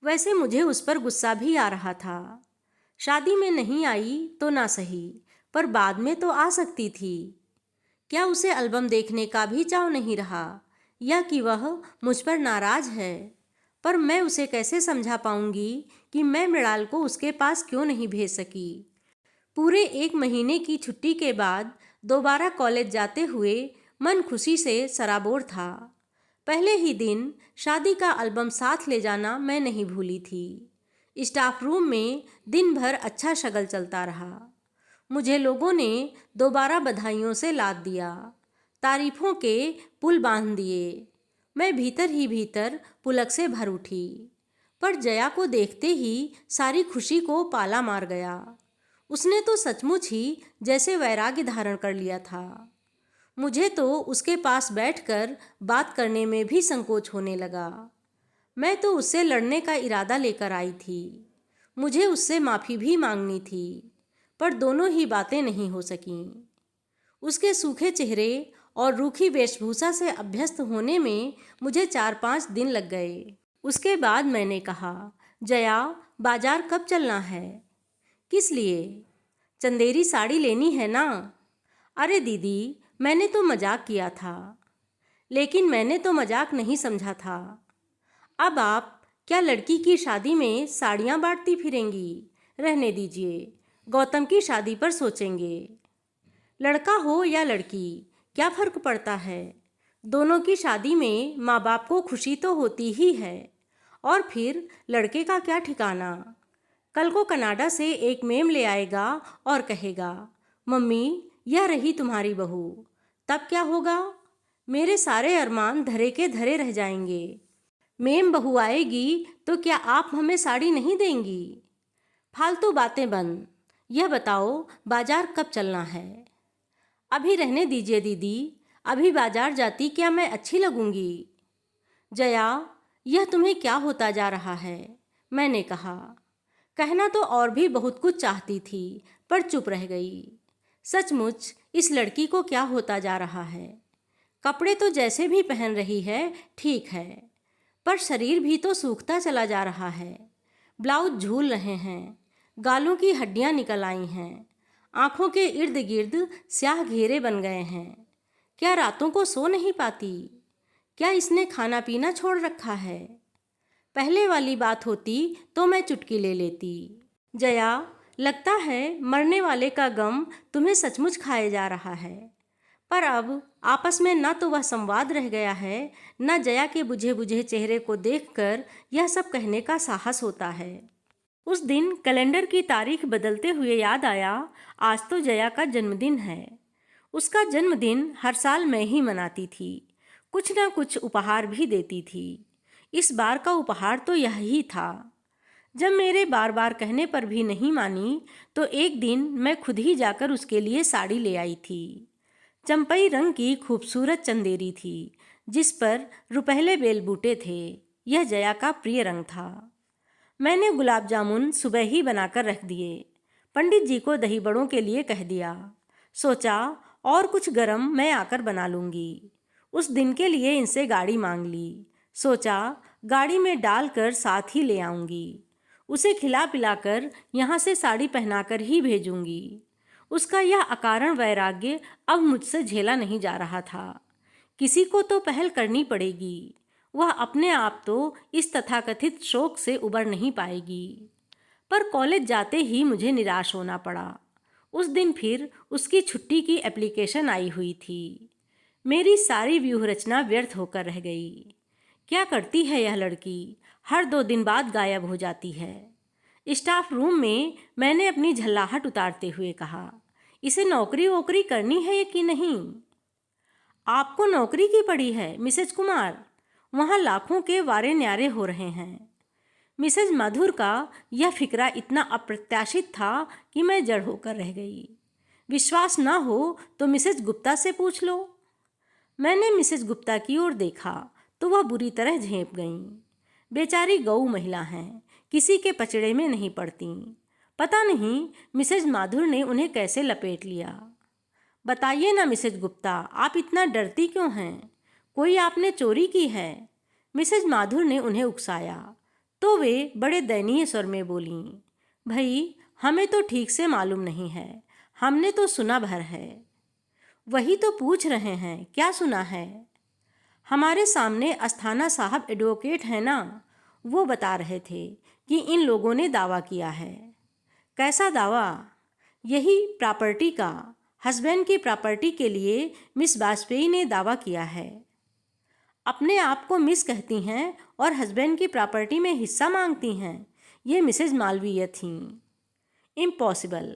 वैसे मुझे उस पर गुस्सा भी आ रहा था। शादी में नहीं आई तो ना सही, पर बाद में तो आ सकती थी। क्या उसे एल्बम देखने का भी चाव नहीं रहा, या कि वह मुझ पर नाराज है? पर मैं उसे कैसे समझा पाऊंगी कि मैं मृणाल को उसके पास क्यों नहीं भेज सकी। पूरे 1 महीने की छुट्टी के बाद दोबारा कॉलेज जाते हुए मन खुशी से सराबोर था। पहले ही दिन शादी का एल्बम साथ ले जाना मैं नहीं भूली थी। स्टाफ रूम में दिन भर अच्छा शगल चलता रहा। मुझे लोगों ने दोबारा बधाइयों से लाद दिया, तारीफों के पुल बांध दिए। मैं भीतर ही भीतर पुलक से भर उठी। पर जया को देखते ही सारी खुशी को पाला मार गया। उसने तो सचमुच ही जैसे वैराग्य धारण कर लिया था। मुझे तो उसके पास बैठकर बात करने में भी संकोच होने लगा। मैं तो उससे लड़ने का इरादा लेकर आई थी। मुझे उससे माफ़ी भी मांगनी थी, पर दोनों ही बातें नहीं हो सकीं। उसके सूखे चेहरे और रूखी वेशभूषा से अभ्यस्त होने में मुझे 4-5 दिन लग गए। उसके बाद मैंने कहा, जया, बाजार कब चलना है? किस लिए? चंदेरी साड़ी लेनी है ना? अरे दीदी, मैंने तो मजाक किया था। लेकिन मैंने तो मजाक नहीं समझा था। अब आप क्या लड़की की शादी में साड़ियाँ बांटती फिरेंगी? रहने दीजिए, गौतम की शादी पर सोचेंगे। लड़का हो या लड़की, क्या फ़र्क पड़ता है? दोनों की शादी में माँ बाप को खुशी तो होती ही है। और फिर लड़के का क्या ठिकाना? कल को कनाडा से एक मेम ले आएगा और कहेगा, मम्मी, यह रही तुम्हारी बहू। तब क्या होगा? मेरे सारे अरमान धरे के धरे रह जाएंगे। मेम बहू आएगी तो क्या आप हमें साड़ी नहीं देंगी? फालतू बातें बंद। यह बताओ, बाजार कब चलना है? अभी रहने दीजिए दीदी, अभी बाजार जाती क्या मैं अच्छी लगूंगी? जया, यह तुम्हें क्या होता जा रहा है? मैंने कहा। कहना तो और भी बहुत कुछ चाहती थी, पर चुप रह गई। सचमुच इस लड़की को क्या होता जा रहा है? कपड़े तो जैसे भी पहन रही है ठीक है, पर शरीर भी तो सूखता चला जा रहा है। ब्लाउज झूल रहे हैं, गालों की हड्डियां निकल आई हैं, आँखों के इर्द गिर्द स्याह घेरे बन गए हैं। क्या रातों को सो नहीं पाती? क्या इसने खाना पीना छोड़ रखा है? पहले वाली बात होती तो मैं चुटकी ले लेती। जया, लगता है मरने वाले का गम तुम्हें सचमुच खाए जा रहा है। पर अब आपस में न तो वह संवाद रह गया है, न जया के बुझे बुझे चेहरे को देखकर यह सब कहने का साहस होता है। उस दिन कैलेंडर की तारीख बदलते हुए याद आया, आज तो जया का जन्मदिन है। उसका जन्मदिन हर साल मैं ही मनाती थी, कुछ ना कुछ उपहार भी देती थी। इस बार का उपहार तो यही था। जब मेरे बार बार कहने पर भी नहीं मानी, तो एक दिन मैं खुद ही जाकर उसके लिए साड़ी ले आई थी। चंपई रंग की खूबसूरत चंदेरी थी, जिस पर रुपहले बेल बूटे थे। यह जया का प्रिय रंग था। मैंने गुलाब जामुन सुबह ही बनाकर रख दिए। पंडित जी को दही बड़ों के लिए कह दिया। सोचा और कुछ गरम मैं आकर बना लूँगी। उस दिन के लिए इनसे गाड़ी मांग ली। सोचा गाड़ी में डालकर साथ ही ले आऊँगी। उसे खिला पिलाकर यहाँ से साड़ी पहनाकर ही भेजूँगी। उसका यह अकारण वैराग्य अब मुझसे झेला नहीं जा रहा था। किसी को तो पहल करनी पड़ेगी। वह अपने आप तो इस तथाकथित शोक से उबर नहीं पाएगी। पर कॉलेज जाते ही मुझे निराश होना पड़ा। उस दिन फिर उसकी छुट्टी की एप्लीकेशन आई हुई थी। मेरी सारी व्यूह रचना व्यर्थ होकर रह गई। क्या करती है यह लड़की? हर 2 दिन बाद गायब हो जाती है। स्टाफ रूम में मैंने अपनी झल्लाहट उतारते हुए कहा, इसे नौकरी वोकरी करनी है कि नहीं? आपको नौकरी की पड़ी है मिसेज कुमार, वहाँ लाखों के वारे न्यारे हो रहे हैं। मिसेज माधुर का यह फिक्रा इतना अप्रत्याशित था कि मैं जड़ होकर रह गई। विश्वास ना हो तो मिसेज गुप्ता से पूछ लो। मैंने मिसेज गुप्ता की ओर देखा तो वह बुरी तरह झेंप गईं। बेचारी गऊ महिला हैं, किसी के पचड़े में नहीं पड़ती। पता नहीं मिसेज माधुर ने उन्हें कैसे लपेट लिया। बताइए ना मिसेज गुप्ता, आप इतना डरती क्यों हैं? कोई आपने चोरी की है? मिसेज माधुर ने उन्हें उकसाया। तो वे बड़े दयनीय स्वर में बोलीं, भाई हमें तो ठीक से मालूम नहीं है, हमने तो सुना भर है। वही तो पूछ रहे हैं, क्या सुना है? हमारे सामने अस्थाना साहब एडवोकेट हैं ना, वो बता रहे थे कि इन लोगों ने दावा किया है। कैसा दावा? यही प्रॉपर्टी का, हस्बैंड की प्रॉपर्टी के लिए मिस वाजपेयी ने दावा किया है। अपने आप को मिस कहती हैं और हस्बैंड की प्रॉपर्टी में हिस्सा मांगती हैं। ये मिसेज मालवीय थीं। इम्पॉसिबल।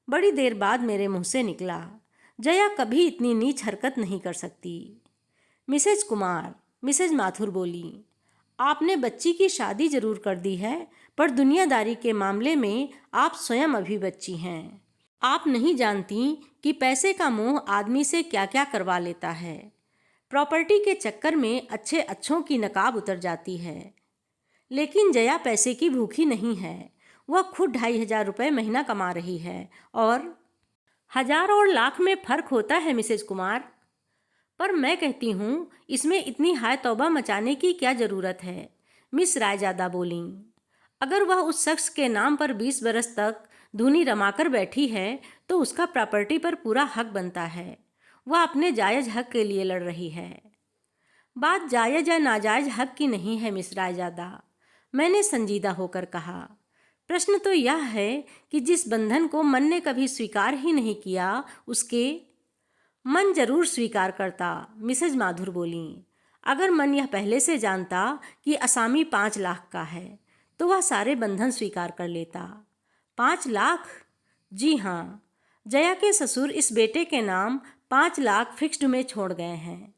बड़ी देर बाद मेरे मुंह से निकला, जया कभी इतनी नीच हरकत नहीं कर सकती। मिसेज कुमार, मिसेज माथुर बोली, आपने बच्ची की शादी जरूर कर दी है, पर दुनियादारी के मामले में आप स्वयं अभी बच्ची हैं। आप नहीं जानती कि पैसे का मोह आदमी से क्या क्या करवा लेता है। प्रॉपर्टी के चक्कर में अच्छे अच्छों की नकाब उतर जाती है। लेकिन जया पैसे की भूखी नहीं है। वह खुद 2,500 रुपये महीना कमा रही है और 1,000 और लाख में फर्क होता है मिसेज कुमार। पर मैं कहती हूँ इसमें इतनी हाय तौबा मचाने की क्या ज़रूरत है? मिस रायजादा बोलीं। अगर वह उस शख्स के नाम पर 20 बरस तक धूनी रमाकर बैठी है तो उसका प्रॉपर्टी पर पूरा हक बनता है। वह अपने जायज़ हक के लिए लड़ रही है। बात जायज़ या नाजायज़ हक की नहीं है मिस रायजादा, मैंने संजीदा होकर कहा। प्रश्न तो यह है कि जिस बंधन को मन ने कभी स्वीकार ही नहीं किया, उसके मन जरूर स्वीकार करता, मिसेज माधुर बोली। अगर मन यह पहले से जानता कि असामी 5 लाख का है तो वह सारे बंधन स्वीकार कर लेता। 5 लाख? जी हाँ, जया के ससुर इस बेटे के नाम 5 लाख फिक्स्ड में छोड़ गए हैं।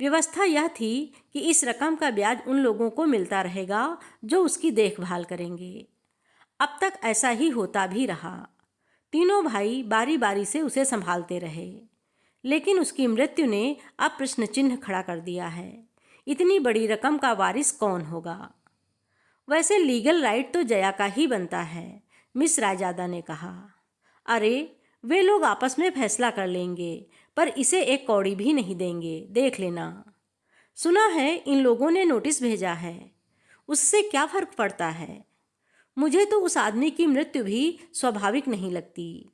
व्यवस्था यह थी कि इस रकम का ब्याज उन लोगों को मिलता रहेगा जो उसकी देखभाल करेंगे। अब तक ऐसा ही होता भी रहा। तीनों भाई बारी बारी से उसे संभालते रहे, लेकिन उसकी मृत्यु ने अब प्रश्न चिन्ह खड़ा कर दिया है। इतनी बड़ी रकम का वारिस कौन होगा? वैसे लीगल राइट तो जया का ही बनता है, मिस रायजादा ने कहा। अरे वे लोग आपस में फैसला कर लेंगे, पर इसे एक कौड़ी भी नहीं देंगे, देख लेना। सुना है इन लोगों ने नोटिस भेजा है। उससे क्या फर्क पड़ता है? मुझे तो उस आदमी की मृत्यु भी स्वाभाविक नहीं लगती।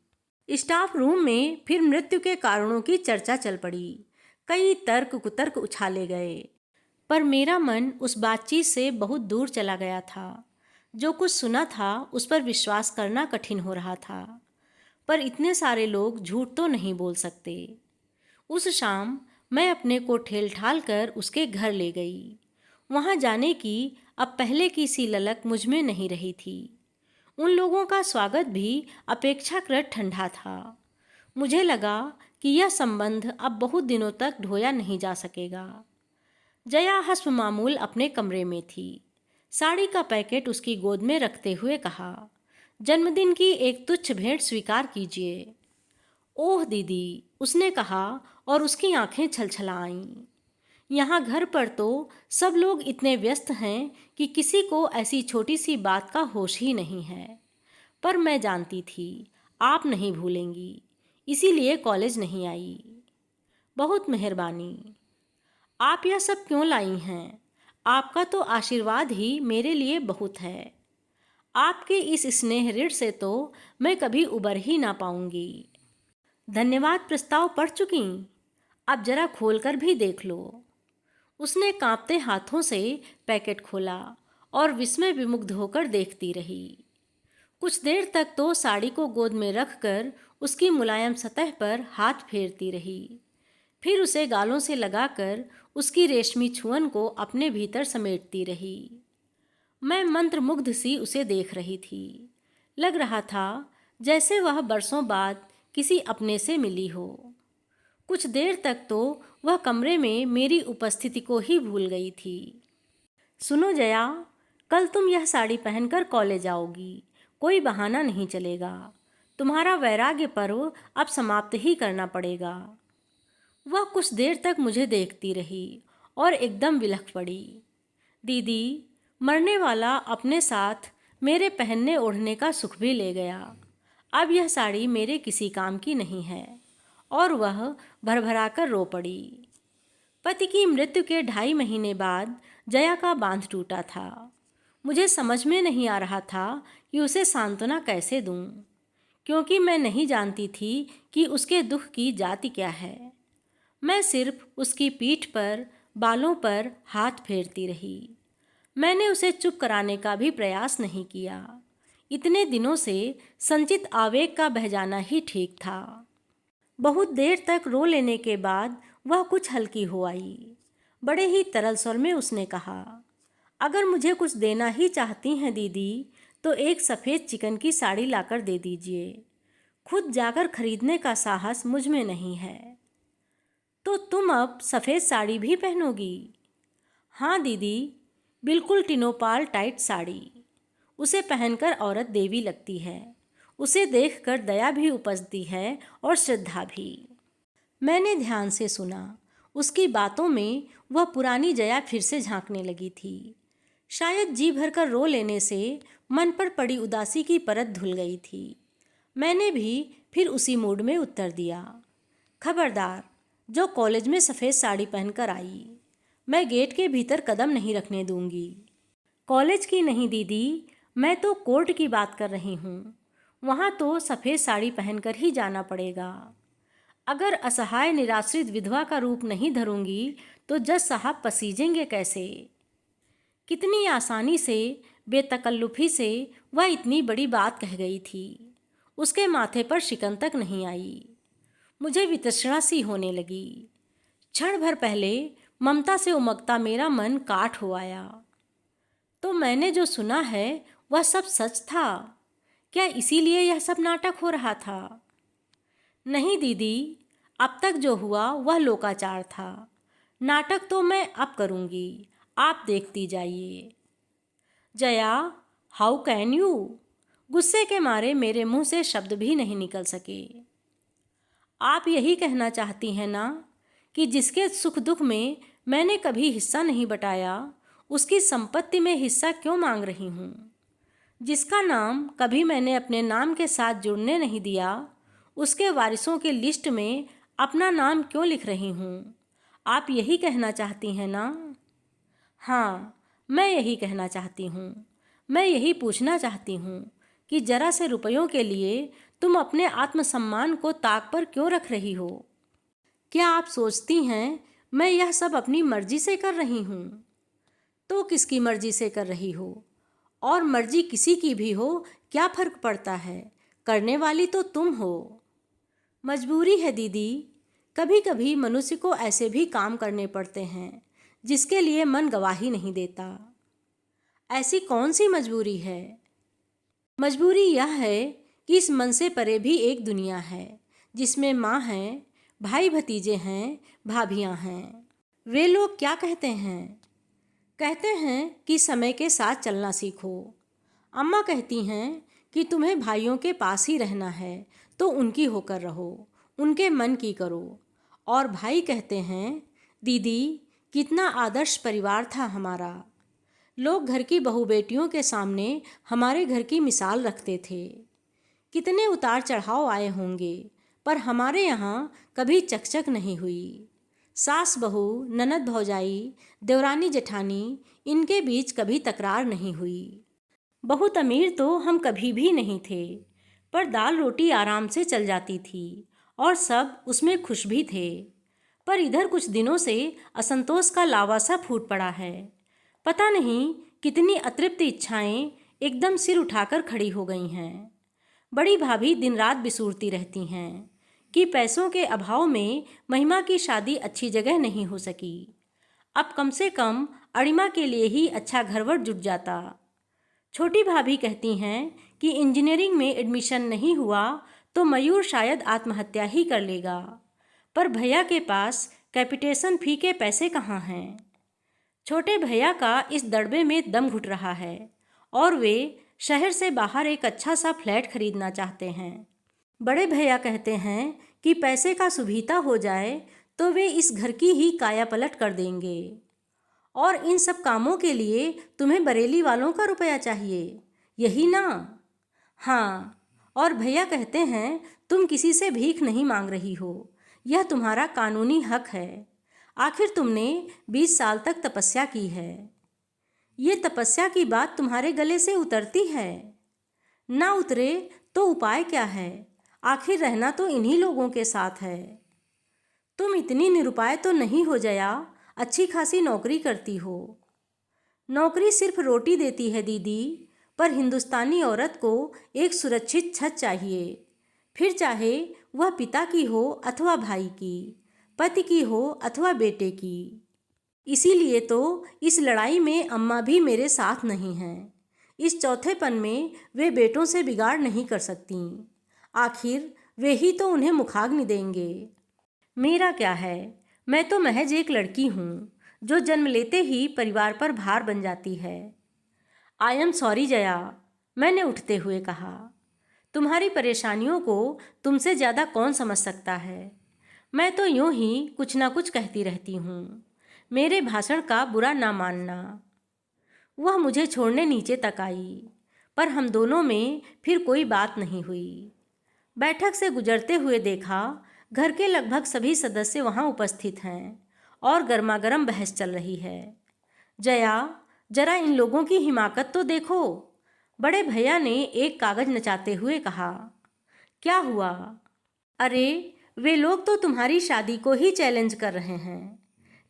स्टाफ रूम में फिर मृत्यु के कारणों की चर्चा चल पड़ी। कई तर्क कुतर्क उछाले गए, पर मेरा मन उस बातचीत से बहुत दूर चला गया था। जो कुछ सुना था उस पर विश्वास करना कठिन हो रहा था, पर इतने सारे लोग झूठ तो नहीं बोल सकते। उस शाम मैं अपने को ठेल ठाल कर उसके घर ले गई। वहाँ जाने की अब पहले की सी ललक मुझ में नहीं रही थी। उन लोगों का स्वागत भी अपेक्षाकृत ठंडा था। मुझे लगा कि यह संबंध अब बहुत दिनों तक ढोया नहीं जा सकेगा। जया हस्ब मामूल अपने कमरे में थी। साड़ी का पैकेट उसकी गोद में रखते हुए कहा, जन्मदिन की एक तुच्छ भेंट स्वीकार कीजिए। ओह दीदी, उसने कहा और उसकी आंखें छलछलाईं। यहाँ घर पर तो सब लोग इतने व्यस्त हैं कि किसी को ऐसी छोटी सी बात का होश ही नहीं है। पर मैं जानती थी आप नहीं भूलेंगी, इसीलिए कॉलेज नहीं आई। बहुत मेहरबानी। आप यह सब क्यों लाई हैं? आपका तो आशीर्वाद ही मेरे लिए बहुत है। आपके इस स्नेह ऋण से तो मैं कभी उबर ही ना पाऊंगी। धन्यवाद प्रस्ताव पढ़ चुकी? अब जरा खोलकर भी देख लो। उसने कांपते हाथों से पैकेट खोला और विस्मय विमुग्ध होकर देखती रही। कुछ देर तक तो साड़ी को गोद में रखकर उसकी मुलायम सतह पर हाथ फेरती रही। फिर उसे गालों से लगाकर उसकी रेशमी छुअन को अपने भीतर समेटती रही। मैं मंत्रमुग्ध सी उसे देख रही थी। लग रहा था जैसे वह बरसों बाद किसी अपने से मिली हो। कुछ देर तक तो वह कमरे में मेरी उपस्थिति को ही भूल गई थी। सुनो जया, कल तुम यह साड़ी पहनकर कॉलेज आओगी। कोई बहाना नहीं चलेगा। तुम्हारा वैराग्य पर्व अब समाप्त ही करना पड़ेगा। वह कुछ देर तक मुझे देखती रही और एकदम विलख पड़ी। दीदी, मरने वाला अपने साथ मेरे पहनने ओढ़ने का सुख भी ले गया। अब यह साड़ी मेरे किसी काम की नहीं है। और वह भरभराकर रो पड़ी। पति की मृत्यु के 2.5 महीने बाद जया का बांध टूटा था। मुझे समझ में नहीं आ रहा था कि उसे सांत्वना कैसे दूं, क्योंकि मैं नहीं जानती थी कि उसके दुख की जाति क्या है। मैं सिर्फ उसकी पीठ पर, बालों पर हाथ फेरती रही। मैंने उसे चुप कराने का भी प्रयास नहीं किया। इतने दिनों से संचित आवेग का बह जाना ही ठीक था। बहुत देर तक रो लेने के बाद वह कुछ हल्की हो आई। बड़े ही तरल स्वर में उसने कहा, अगर मुझे कुछ देना ही चाहती हैं दीदी, तो एक सफ़ेद चिकन की साड़ी लाकर दे दीजिए। खुद जाकर खरीदने का साहस मुझ में नहीं है। तो तुम अब सफ़ेद साड़ी भी पहनोगी? हाँ दीदी, बिल्कुल टिनोपाल टाइट साड़ी। उसे पहनकर औरत देवी लगती है। उसे देखकर दया भी उपजती है और श्रद्धा भी। मैंने ध्यान से सुना। उसकी बातों में वह पुरानी जया फिर से झांकने लगी थी। शायद जी भरकर रो लेने से मन पर पड़ी उदासी की परत धुल गई थी। मैंने भी फिर उसी मूड में उत्तर दिया, खबरदार, जो कॉलेज में सफ़ेद साड़ी पहनकर आई, मैं गेट के भीतर कदम नहीं रखने दूंगी। कॉलेज की नहीं दीदी, मैं तो कोर्ट की बात कर रही हूँ। वहाँ तो सफ़ेद साड़ी पहनकर ही जाना पड़ेगा। अगर असहाय निराश्रित विधवा का रूप नहीं धरूंगी तो जज साहब पसीजेंगे कैसे? कितनी आसानी से, बेतकल्लुफ़ी से वह इतनी बड़ी बात कह गई थी। उसके माथे पर शिकन तक नहीं आई। मुझे वितृष्णा सी होने लगी। क्षण भर पहले ममता से उमगता मेरा मन काठ हो आया। तो मैंने जो सुना है वह सब सच था? क्या इसीलिए यह सब नाटक हो रहा था? नहीं दीदी, अब तक जो हुआ वह लोकाचार था। नाटक तो मैं अब करूँगी, आप देखती जाइए। Jaya, how can you? गुस्से के मारे मेरे मुंह से शब्द भी नहीं निकल सके। आप यही कहना चाहती हैं ना कि जिसके सुख दुख में मैंने कभी हिस्सा नहीं बटाया, उसकी संपत्ति में हिस्सा क्यों मांग रही हूँ? जिसका नाम कभी मैंने अपने नाम के साथ जुड़ने नहीं दिया, उसके वारिसों की लिस्ट में अपना नाम क्यों लिख रही हूँ? आप यही कहना चाहती हैं ना? हाँ, मैं यही कहना चाहती हूँ। मैं यही पूछना चाहती हूँ कि जरा से रुपयों के लिए तुम अपने आत्मसम्मान को ताक पर क्यों रख रही हो? क्या आप सोचती हैं मैं यह सब अपनी मर्जी से कर रही हूँ? तो किसकी मर्जी से कर रही हो? और मर्जी किसी की भी हो, क्या फर्क पड़ता है? करने वाली तो तुम हो। मजबूरी है दीदी। कभी कभी मनुष्य को ऐसे भी काम करने पड़ते हैं जिसके लिए मन गवाही नहीं देता। ऐसी कौन सी मजबूरी है? मजबूरी यह है कि इस मन से परे भी एक दुनिया है जिसमें माँ है, भाई भतीजे हैं, भाभियाँ हैं। वे लोग क्या कहते हैं? कहते हैं कि समय के साथ चलना सीखो। अम्मा कहती हैं कि तुम्हें भाइयों के पास ही रहना है, तो उनकी होकर रहो, उनके मन की करो। और भाई कहते हैं, दीदी, कितना आदर्श परिवार था हमारा। लोग घर की बहू बेटियों के सामने हमारे घर की मिसाल रखते थे। कितने उतार चढ़ाव आए होंगे, पर हमारे यहाँ कभी चकचक नहीं हुई। सास बहू, ननद भौजाई, देवरानी जेठानी, इनके बीच कभी तकरार नहीं हुई। बहुत अमीर तो हम कभी भी नहीं थे, पर दाल रोटी आराम से चल जाती थी और सब उसमें खुश भी थे। पर इधर कुछ दिनों से असंतोष का लावा सा फूट पड़ा है। पता नहीं कितनी अतृप्त इच्छाएं एकदम सिर उठाकर खड़ी हो गई हैं। बड़ी भाभी दिन रात बिसूरती रहती हैं कि पैसों के अभाव में महिमा की शादी अच्छी जगह नहीं हो सकी। अब कम से कम अणिमा के लिए ही अच्छा घरवर जुट जाता। छोटी भाभी कहती हैं कि इंजीनियरिंग में एडमिशन नहीं हुआ तो मयूर शायद आत्महत्या ही कर लेगा, पर भैया के पास कैपिटेशन फी के पैसे कहाँ हैं? छोटे भैया का इस दड़बे में दम घुट रहा है और वे शहर से बाहर एक अच्छा सा फ्लैट खरीदना चाहते हैं। बड़े भैया कहते हैं कि पैसे का सुभीता हो जाए तो वे इस घर की ही काया पलट कर देंगे। और इन सब कामों के लिए तुम्हें बरेली वालों का रुपया चाहिए, यही ना? हाँ, और भैया कहते हैं तुम किसी से भीख नहीं मांग रही हो, यह तुम्हारा कानूनी हक है। आखिर तुमने 20 साल तक तपस्या की है। ये तपस्या की बात तुम्हारे गले से उतरती है? ना उतरे तो उपाय क्या है? आखिर रहना तो इन्हीं लोगों के साथ है। तुम इतनी निरुपाय तो नहीं हो जया, अच्छी खासी नौकरी करती हो। नौकरी सिर्फ रोटी देती है दीदी, पर हिंदुस्तानी औरत को एक सुरक्षित छत चाहिए, फिर चाहे वह पिता की हो अथवा भाई की, पति की हो अथवा बेटे की। इसीलिए तो इस लड़ाई में अम्मा भी मेरे साथ नहीं हैं। इस चौथेपन में वे बेटों से बिगाड़ नहीं कर सकती। आखिर वे ही तो उन्हें मुखाग्नि देंगे। मेरा क्या है, मैं तो महज एक लड़की हूँ जो जन्म लेते ही परिवार पर भार बन जाती है। आई एम सॉरी जया, मैंने उठते हुए कहा। तुम्हारी परेशानियों को तुमसे ज़्यादा कौन समझ सकता है। मैं तो यूं ही कुछ ना कुछ कहती रहती हूँ, मेरे भाषण का बुरा ना मानना। वह मुझे छोड़ने नीचे तक आई, पर हम दोनों में फिर कोई बात नहीं हुई। बैठक से गुजरते हुए देखा, घर के लगभग सभी सदस्य वहाँ उपस्थित हैं और गर्मागर्म बहस चल रही है। जया, जरा इन लोगों की हिमाकत तो देखो, बड़े भैया ने एक कागज नचाते हुए कहा। क्या हुआ? अरे, वे लोग तो तुम्हारी शादी को ही चैलेंज कर रहे हैं।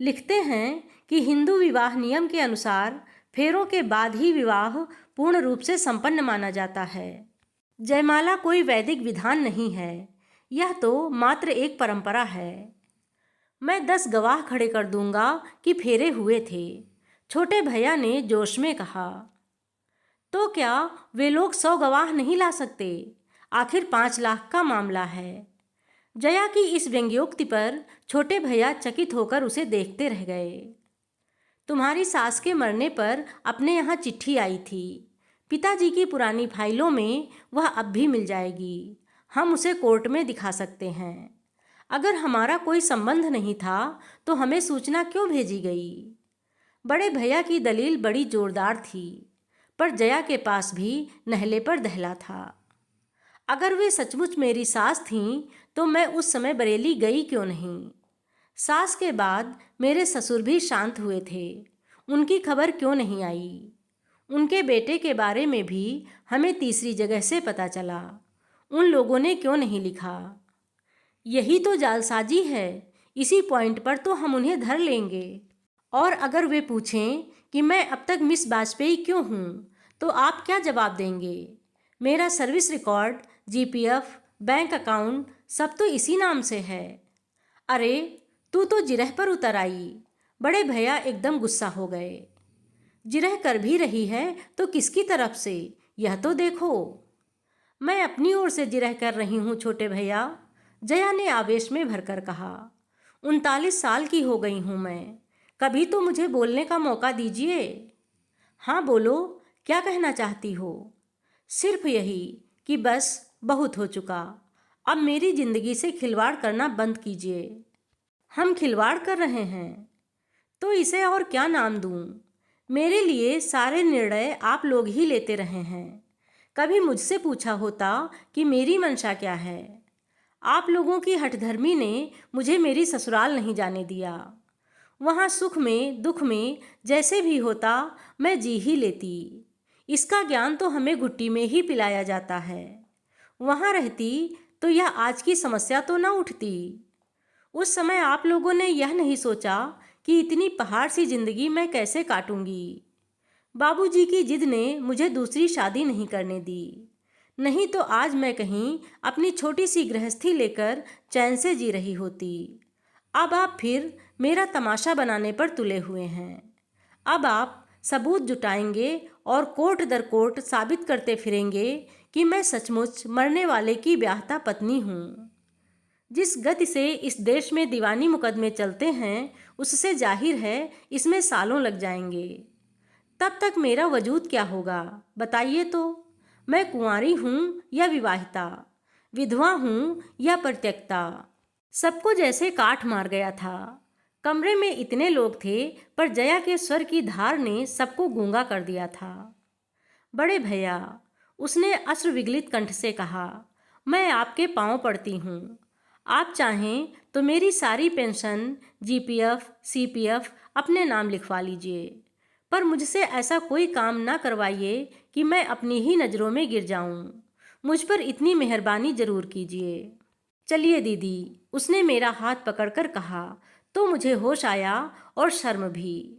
लिखते हैं कि हिंदू विवाह नियम के अनुसार फेरों के बाद ही विवाह पूर्ण रूप से संपन्न माना जाता है। जयमाला कोई वैदिक विधान नहीं है, यह तो मात्र एक परंपरा है। मैं 10 गवाह खड़े कर दूंगा कि फेरे हुए थे, छोटे भैया ने जोश में कहा। तो क्या वे लोग 100 गवाह नहीं ला सकते? आखिर 5 लाख का मामला है। जया की इस व्यंग्योक्ति पर छोटे भैया चकित होकर उसे देखते रह गए। तुम्हारी सास के मरने पर अपने यहाँ चिट्ठी आई थी। पिताजी की पुरानी फाइलों में वह अब भी मिल जाएगी। हम उसे कोर्ट में दिखा सकते हैं। अगर हमारा कोई संबंध नहीं था तो हमें सूचना क्यों भेजी गई? बड़े भैया की दलील बड़ी जोरदार थी, पर जया के पास भी नहले पर दहला था। अगर वे सचमुच मेरी सास थीं तो मैं उस समय बरेली गई क्यों नहीं? सास के बाद मेरे ससुर भी शांत हुए थे, उनकी खबर क्यों नहीं आई? उनके बेटे के बारे में भी हमें तीसरी जगह से पता चला, उन लोगों ने क्यों नहीं लिखा? यही तो जालसाजी है। इसी पॉइंट पर तो हम उन्हें धर लेंगे। और अगर वे पूछें कि मैं अब तक मिस वाजपेयी क्यों हूँ, तो आप क्या जवाब देंगे? मेरा service record, GPF, bank account सब तो इसी नाम से है। अरे, तू तो जिरह पर उतर आई। बड़े भैया एकदम गुस्सा हो गए। जिरह कर भी रही है तो किसकी तरफ से, यह तो देखो। मैं अपनी ओर से जिरह कर रही हूँ छोटे भैया, जया ने आवेश में भरकर कहा। 39 साल की हो गई हूँ मैं, कभी तो मुझे बोलने का मौका दीजिए। हाँ बोलो, क्या कहना चाहती हो? सिर्फ यही कि बस बहुत हो चुका, अब मेरी जिंदगी से खिलवाड़ करना बंद कीजिए। हम खिलवाड़ कर रहे हैं तो इसे और क्या नाम दूं? मेरे लिए सारे निर्णय आप लोग ही लेते रहे हैं। कभी मुझसे पूछा होता कि मेरी मंशा क्या है? आप लोगों की हठधर्मी ने मुझे मेरी ससुराल नहीं जाने दिया। वहाँ सुख में दुख में जैसे भी होता मैं जी ही लेती। इसका ज्ञान तो हमें घुट्टी में ही पिलाया जाता है। वहाँ रहती तो यह आज की समस्या तो ना उठती। उस समय आप लोगों ने यह नहीं सोचा कि इतनी पहाड़ सी जिंदगी मैं कैसे काटूंगी। बाबूजी की जिद ने मुझे दूसरी शादी नहीं करने दी, नहीं तो आज मैं कहीं अपनी छोटी सी गृहस्थी लेकर चैन से जी रही होती। अब आप फिर मेरा तमाशा बनाने पर तुले हुए हैं। अब आप सबूत जुटाएंगे और कोर्ट दर कोर्ट साबित करते फिरेंगे कि मैं सचमुच मरने वाले की ब्याहता पत्नी हूँ। जिस गति से इस देश में दीवानी मुकदमे चलते हैं उससे जाहिर है इसमें सालों लग जाएंगे। तब तक मेरा वजूद क्या होगा बताइए तो? मैं कुंवारी हूँ या विवाहिता, विधवा हूँ या परित्यक्ता? सबको जैसे काठ मार गया था। कमरे में इतने लोग थे पर जया के स्वर की धार ने सबको गूंगा कर दिया था। बड़े भैया, उसने अश्रु विगलित कंठ से कहा, मैं आपके पांव पड़ती हूँ। आप चाहें तो मेरी सारी पेंशन, जीपीएफ, सीपीएफ अपने नाम लिखवा लीजिए, पर मुझसे ऐसा कोई काम ना करवाइए कि मैं अपनी ही नज़रों में गिर जाऊं। मुझ पर इतनी मेहरबानी जरूर कीजिए। चलिए दीदी, उसने मेरा हाथ पकड़कर कहा तो मुझे होश आया और शर्म भी।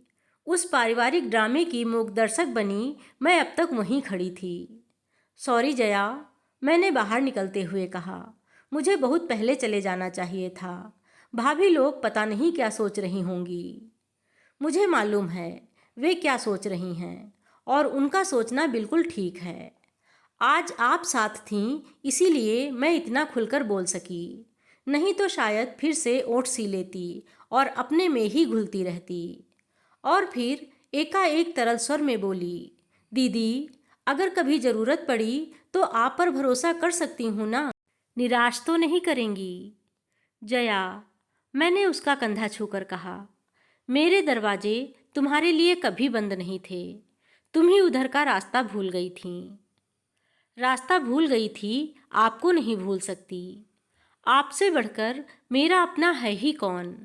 उस पारिवारिक ड्रामे की मूक दर्शक बनी मैं अब तक वहीं खड़ी थी। सॉरी जया, मैंने बाहर निकलते हुए कहा। मुझे बहुत पहले चले जाना चाहिए था। भाभी लोग पता नहीं क्या सोच रही होंगी। मुझे मालूम है वे क्या सोच रही हैं और उनका सोचना बिल्कुल ठीक है। आज आप साथ थीं, इसीलिए मैं इतना खुलकर बोल सकी। नहीं तो शायद फिर से ओठ सी लेती और अपने में ही घुलती रहती। और फिर एकाएक तरल स्वर में बोली, दीदी, अगर कभी ज़रूरत पड़ी तो आप पर भरोसा कर सकती हूँ ना? निराश तो नहीं करेंगी? जया, मैंने उसका कंधा छूकर कहा, मेरे दरवाजे तुम्हारे लिए कभी बंद नहीं थे। तुम ही उधर का रास्ता भूल गई थी। रास्ता भूल गई थी, आपको नहीं भूल सकती। आपसे बढ़कर मेरा अपना है ही कौन?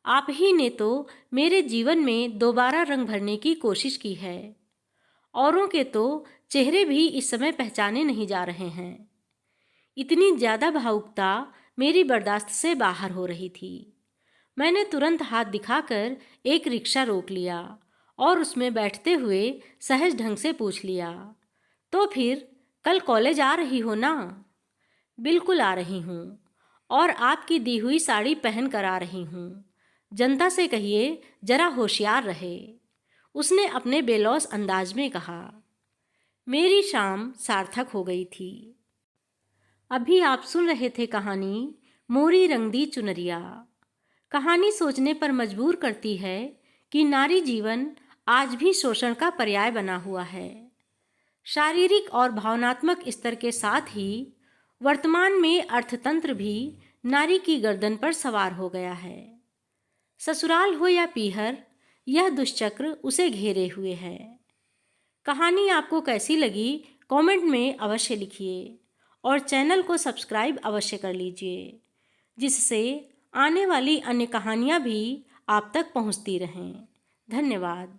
आप ही ने तो मेरे जीवन में दोबारा रंग भरने की कोशिश की है। औरों के तो चेहरे भी इस समय पहचाने नहीं जा रहे हैं। इतनी ज़्यादा भावुकता मेरी बर्दाश्त से बाहर हो रही थी। मैंने तुरंत हाथ दिखाकर एक रिक्शा रोक लिया और उसमें बैठते हुए सहज ढंग से पूछ लिया, तो फिर कल कॉलेज आ रही हो ना? बिल्कुल आ रही हूँ, और आपकी दी हुई साड़ी पहन कर आ रही हूँ। जनता से कहिए जरा होशियार रहे, उसने अपने बेलौस अंदाज में कहा। मेरी शाम सार्थक हो गई थी। अभी आप सुन रहे थे कहानी मोरी रंगदी चुनरिया। कहानी सोचने पर मजबूर करती है कि नारी जीवन आज भी शोषण का पर्याय बना हुआ है। शारीरिक और भावनात्मक स्तर के साथ ही वर्तमान में अर्थतंत्र भी नारी की गर्दन पर सवार हो गया है। ससुराल हो या पीहर, यह दुष्चक्र उसे घेरे हुए है। कहानी आपको कैसी लगी कमेंट में अवश्य लिखिए और चैनल को सब्सक्राइब अवश्य कर लीजिए, जिससे आने वाली अन्य कहानियाँ भी आप तक पहुँचती रहें। धन्यवाद।